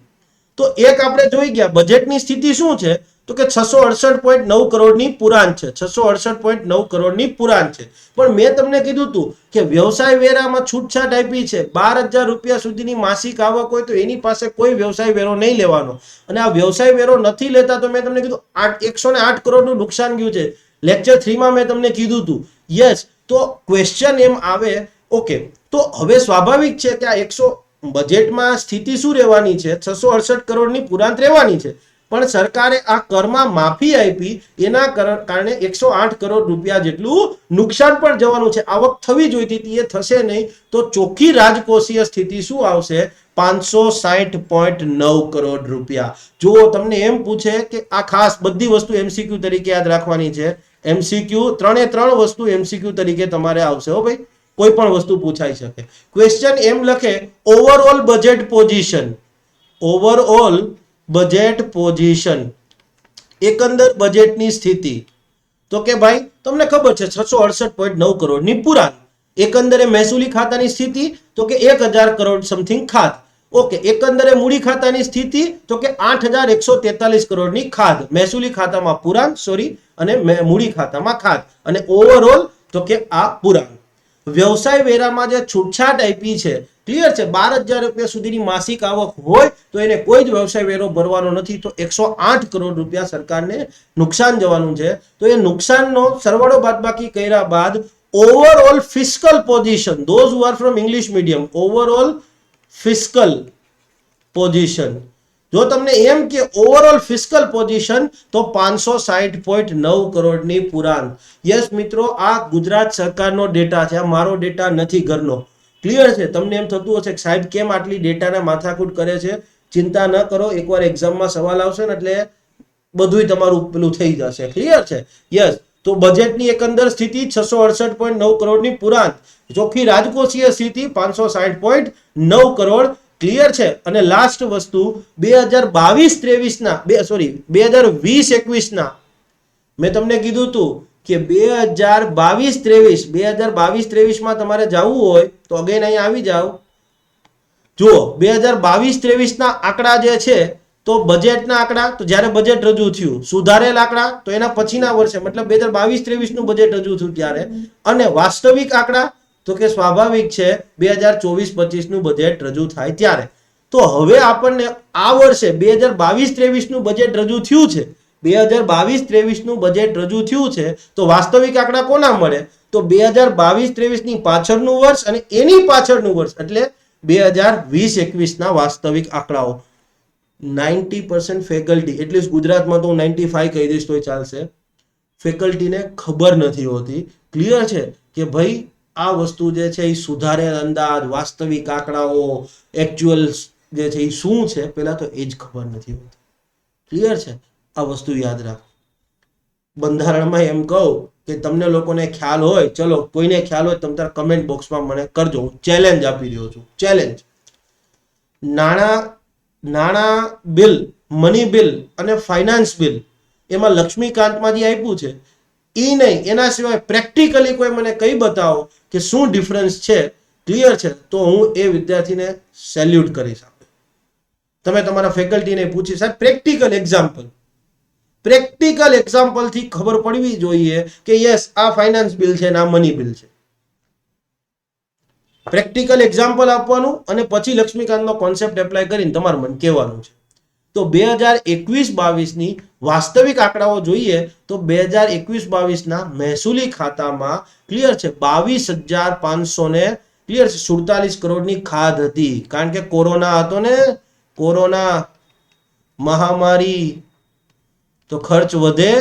તો એક આપણે જોઈ ગયા બજેટની સ્થિતિ શું છે, તો કે 668.9 કરોડની પુરાણ છે, 668.9 કરોડની પુરાણ છે. પણ મેં તમને કીધું હતું કે વ્યવસાય વેરામાં છૂટછાટ આપી છે. 12,000 રૂપિયા સુધીની માસિક આવક હોય તો એની પાસે કોઈ વ્યવસાય વેરો નહીં લેવાનો, અને આ વ્યવસાય વેરો નથી લેતા તો મેં તમને કીધું 108 કરોડનું નુકસાન ગયું છે. લેક્ચર 3 મેં તમને કીધું હતું. યસ, તો ક્વેશ્ચન એમ આવે, ઓકે, તો હવે સ્વાભાવિક છે કે આ બજેટમાં સ્થિતિ શું રહેવાની છે, 668 કરોડની પુરાંત રહેવાની છે. પણ સરકારે આ કરમાં માફી આપી, એના કારણે 108 કરોડ રૂપિયા જેટલું નુકસાન પણ જવાનું છે. આવક થવી જોઈતી હતી, એ થશે નહીં. તો ચોખ્ખી રાજકોષીય સ્થિતિ શું આવશે? 560.9 કરોડ રૂપિયા. જો તમને એમ પૂછે કે આ ખાસ બધી વસ્તુ MCQ તરીકે યાદ રાખવાની છે. MCQ 3 વસ્તુ MCQ તરીકે તમારે આવશે હો ભાઈ, કોઈ પણ વસ્તુ પૂછાઈ શકે. ક્વેશ્ચન એમ લખે, overall budget position, overall budget position, એકંદર બજેટની સ્થિતિ. તો કે ભાઈ તમને ખબર છે 668.9 કરોડની પુરાણ. એકંદરે મહેસૂલી ખાતાની સ્થિતિ, તો કે 1,000 કરોડ સમથિંગ ખાધ. ઓકે, એકંદરે મૂડી ખાતાની સ્થિતિ, તો કે 8,143 કરોડની ખાધ. મહેસૂલી ખાતામાં પુરાણ, સોરી, અને મૂડી ખાતામાં ખાધ. અને ઓવરઓલ તો કે આ પુરાણ. વ્યવસાય વેરામાં જે છૂટછાટ આપી છે, ક્લિયર છે, 12,000 રૂપિયા સુધીની માસિક આવક હોય તો એને કોઈ જ વ્યવસાય વેરો ભરવાનો નથી. તો 108 કરોડ રૂપિયા સરકારને નુકસાન જવાનું છે. તો એ નુકસાનનો સરવાળો બાદબાકી કર્યા બાદ overall fiscal position, those who are from English medium, overall fiscal position, જો તમને એમ કે ઓવરઓલ ફિસ્કલ પોઝિશન, તો 560.9 કરોડની પુરાણ. યસ મિત્રો, આ ગુજરાત સરકારનો ડેટા છે, આ મારો ડેટા નથી ઘરનો. ક્લિયર છે? તમને એમ થતું હશે કે સાહેબ કેમ આટલી ડેટાના માથાકૂટ કરે છે? ચિંતા ન કરો, એકવાર એક્ઝામમાં સવાલ આવશે ને એટલે બધું તમારું પેલું થઈ જશે. ક્લિયર છે? યસ, તો બજેટની એકંદર સ્થિતિ 668.9 કરોડની પુરાણ, ચોખ્ખી રાજકોષીય સ્થિતિ 560.9 કરોડ. ક્લિયર છે? અને લાસ્ટ વસ્તુ 2020-23 મેં તમને કીધું હતું કે 2022-23 તમારે જવું હોય તો અગેન અહીંયા આવી જાઓ. જુઓ 2022-23 આંકડા જે છે, તો બજેટના આંકડા, તો જ્યારે બજેટ રજૂ થયું, સુધારેલ આંકડા તો એના પછીના વર્ષે, મતલબ 2022-23 નું બજેટ રજૂ થયું ત્યારે, અને વાસ્તવિક આંકડા તો કે સ્વાભાવિક છે 2024-25 નું બજેટ રજૂ થાય ત્યારે. તો હવે આપણને આ વર્ષે 2022-23 નું બજેટ રજૂ થયું છે, 2022-23 નું બજેટ રજૂ થયું છે, તો વાસ્તવિક આંકડા કોના મળે? તો 2022-23 ની પાછળનું વર્ષ અને એની પાછળનું વર્ષ, એટલે 2020-21 ના વાસ્તવિક આંકડાઓ. 90% ફેકલ્ટી, એટલીસ્ટ ગુજરાતમાં તો હું 95 કહી દઈશ તોય ચાલશે, ફેકલ્ટીને ખબર નથી હોતી. ક્લિયર છે કે ભાઈ આ વસ્તુ જે છે એ સુધારેલ અંદાજ, વાસ્તવિક આંકડાઓ, એકચ્યુઅલ જે છે એ શું છે, પહેલા તો એ જ ખબર નથી હોતી. ક્લિયર છે? આ વસ્તુ યાદ રાખો. બંધારણમાં એમ કહું કે તમને લોકોને ખ્યાલ હોય, ચલો કોઈને ખ્યાલ હોય તમે તાર કમેન્ટ બોક્સમાં મને કરજો, હું ચેલેન્જ આપી રહ્યો છું. ચેલેન્જ, નાણાં બિલ, મની બિલ અને ફાઇનાન્સ બિલ, એમાં લક્ષ્મીકાંતમાં જે આપ્યું છે એ નહીં, એના સિવાય પ્રેક્ટિકલી કોઈ મને કઈ બતાવો કે શું ડિફરન્સ છે. ક્લિયર છે? તો હું એ વિદ્યાર્થીને સેલ્યુટ કરીશ. તમે તમારા ફેકલ્ટીને પૂછી, સાહેબ પ્રેક્ટિકલ એક્ઝામ્પલથી ખબર પડવી જોઈએ કે યસ આ ફાઇનાન્સ બિલ છે ને આ મની બિલ છે. પ્રેક્ટિકલ એક્ઝામ્પલ આપવાનું અને પછી લક્ષ્મીકાંતનો કોન્સેપ્ટ એપ્લાય કરીને તમારે મને કહેવાનું છે. તો 2021-22 ની વાસ્તવિક આંકડાઓ જોઈએ તો 2021-22 મહેસૂલી ખાતામાં ક્લિયર છે 22,500 ક્લિયર છે 47 કરોડની ખાધ હતી. કારણ કે કોરોના હતો ને, કોરોના મહામારી, તો ખર્ચ વધે.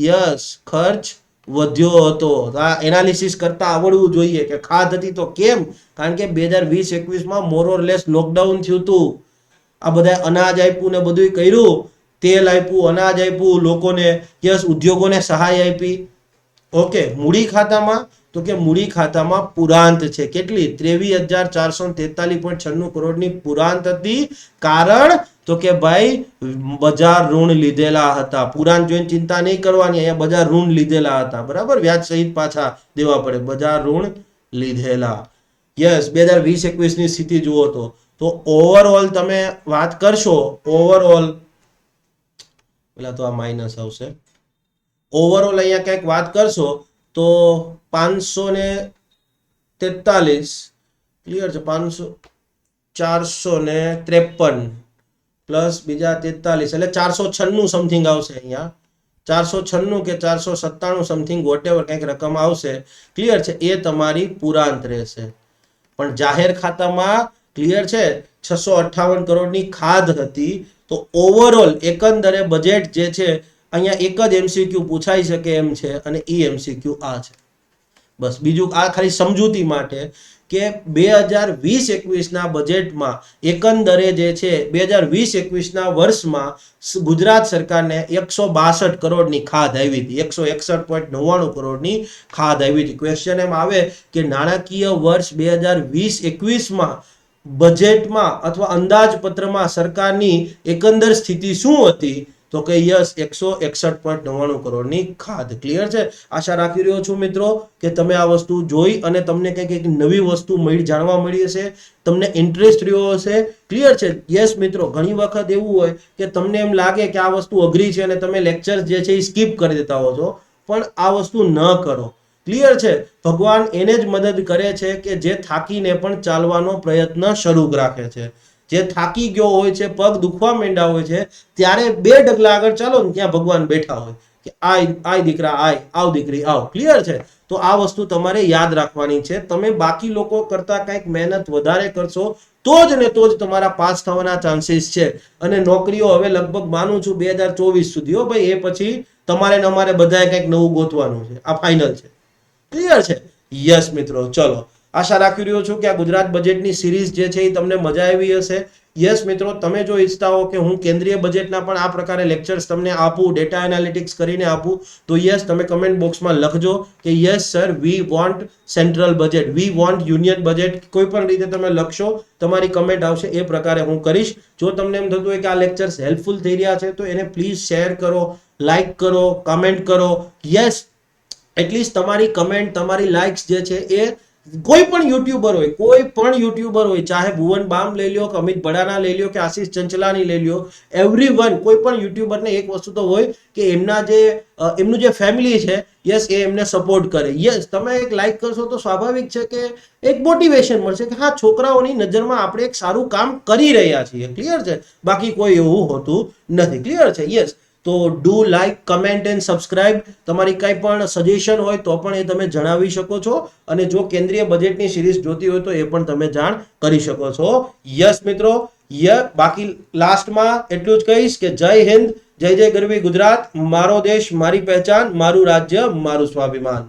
યસ, ખર્ચ વધ્યો હતો. આ એનાલિસિસ કરતા આવડવું જોઈએ કે ખાધ હતી તો કેમ? કારણ કે 2020-21 મોર ઓર લેસ લોકડાઉન થયું હતું. આ બધા અનાજ આપ્યું ને બધું કર્યું, તેલ આપ્યું, અનાજ આપ્યું લોકોને, યસ, ઉદ્યોગોને સહાય આપી. ઓકે, મૂડી ખાતામાં તો કે મૂડી ખાતામાં પુરાંત છે કેટલી 23,443.96 કરોડની પુરાંત હતી. કારણ તો કે ભાઈ બજાર ઋણ લીધેલા હતા. પુરાંત જોઈને ચિંતા નહીં કરવાની, અહીંયા બજાર ઋણ લીધેલા હતા, બરાબર, વ્યાજ સહિત પાછા દેવા પડે, બજાર ઋણ લીધેલા. યસ, 2020-21 ની સ્થિતિ જુઓ તો ઓવરઓલ તમે વાત કરશો, ઓવરઓલ પેલા તો આ માઇનસ આવશે, ઓવરઓલ અહીંયા કંઈક વાત કરશો તો 543, ક્લિયર છે, 453 પ્લસ બીજા 43 એટલે 496 સમથિંગ આવશે અહીંયા, 496 કે 497 સમથિંગ વોટેવર કંઈક રકમ આવશે, ક્લિયર છે, એ તમારી પુરાંત રહેશે. પણ જાહેર ખાતામાં ક્લિયર છે 658 કરોડની ખાધ હતી. તો ઓવરઓલ એકંદરે બજેટ જે છે અહીંયા એક જ એમસીક્યુ પૂછાઈ શકે એમ છે અને એ એમસીક્યુ આ છે. બસ, બીજું આ ખાલી સમજૂતી માટે કે 2020-21 બજેટમાં એકંદરે જે છે 2020-21 વર્ષમાં ગુજરાત સરકારને 162 કરોડની ખાધ આવી હતી, 161.99 કરોડની ખાધ આવી હતી. ક્વેશ્ચન એમ આવે કે નાણાકીય વર્ષ 2020-21 બજેટમાં અથવા અંદાજપત્રમાં સરકારની એકંદર સ્થિતિ શું હતી, તો કે યસ 161.99 કરોડની ખાધ. ક્લિયર છે? આશા રાખી રહ્યો છું મિત્રો કે તમે આ વસ્તુ જોઈ અને તમને કંઈક નવી વસ્તુ જાણવા મળી હશે, તમને ઇન્ટરેસ્ટ રહ્યો હશે. ક્લિયર છે? યસ મિત્રો, ઘણી વખત એવું હોય કે તમને એમ લાગે કે આ વસ્તુ અઘરી છે અને તમે લેક્ચર જે છે એ સ્કીપ કરી દેતા હો છો, પણ આ વસ્તુ ન કરો. ક્લિયર છે? ભગવાન એને જ મદદ કરે છે કે જે થાકીને પણ ચાલવાનો પ્રયત્ન શરૂ રાખે છે. જે થાકી ગયો હોય છે, પગ દુખવા માંડ્યા હોય છે, ત્યારે 2 ડગલા આગળ ચાલો ને ત્યાં ભગવાન બેઠા હોય કે આય દીકરા આય, આવ દીકરી આવ. ક્લિયર છે? તો આ વસ્તુ તમારે યાદ રાખવાની છે. તમે બાકી લોકો કરતા કંઈક મહેનત વધારે કરશો તો જ ને તો જ તમારા પાસ થવાના ચાન્સીસ છે. અને નોકરીઓ હવે લગભગ માનું છું 2024 સુધી, હો ભાઈ, એ પછી તમારે ને અમારે બધાએ કંઈક નવું ગોતવાનું છે. આ ફાઇનલ છે. ક્લિયર છે? યસ મિત્રો, ચલો, આશા રાખી રહ્યો છું કે આ ગુજરાત બજેટની સિરીઝ જે છે એ તમને મજા આવી હશે. યસ મિત્રો, તમે જો ઈચ્છતા હો કે હું કેન્દ્રીય બજેટના પણ આ પ્રકારે લેક્ચર્સ તમને આપું, ડેટા એનાલિટિક્સ કરીને આપું, તો યસ તમે કમેન્ટ બોક્સમાં લખજો કે yes sir, we want central budget, we want union budget. કોઈ પણ રીતે તમે લખશો, તમારી કમેન્ટ આવશે, એ પ્રકારે હું કરીશ. જો તમને એમ થતું હોય કે આ લેક્ચર્સ હેલ્પફુલ થઈ રહ્યા છે તો એને પ્લીઝ શેર કરો, લાઈક કરો, કમેન્ટ કરો. યસ, એટલીસ્ટ તમારી કમેન્ટ, તમારી લાઇક્સ જે છે એ કોઈ પણ યુટ્યુબર હોય, ચાહે ભુવન બામ લઈ લ્યો કે અમિત ભડાના લઈ લ્યો કે આશીષ ચંચલાની લઈ લ્યો, એવરીવન, કોઈ પણ યુટ્યુબરને એક વસ્તુ તો હોય કે એમનું જે ફેમિલી છે, યસ, એ એમને સપોર્ટ કરે. યસ, તમે એક લાઈક કરશો તો સ્વાભાવિક છે કે એક મોટિવેશન મળશે કે હા, છોકરાઓની નજરમાં આપણે એક સારું કામ કરી રહ્યા છીએ. ક્લિયર છે? બાકી કોઈ એવું હોતું નથી. ક્લિયર છે? યસ, તો do like, comment and subscribe. તમારી કંઈ પણ સજેશન હોય તો પણ એ તમે જણાવી શકો છો. અને જો કેન્દ્રીય બજેટની સિરીઝ જોતી હોય તો એ પણ તમે જાણ કરી શકો છો. યસ મિત્રો, બાકી લાસ્ટમાં એટલું જ કહીશ કે જય હિન્દ, જય જય ગરવી ગુજરાત, મારો દેશ મારી પહેચાન, મારું રાજ્ય મારું સ્વાભિમાન.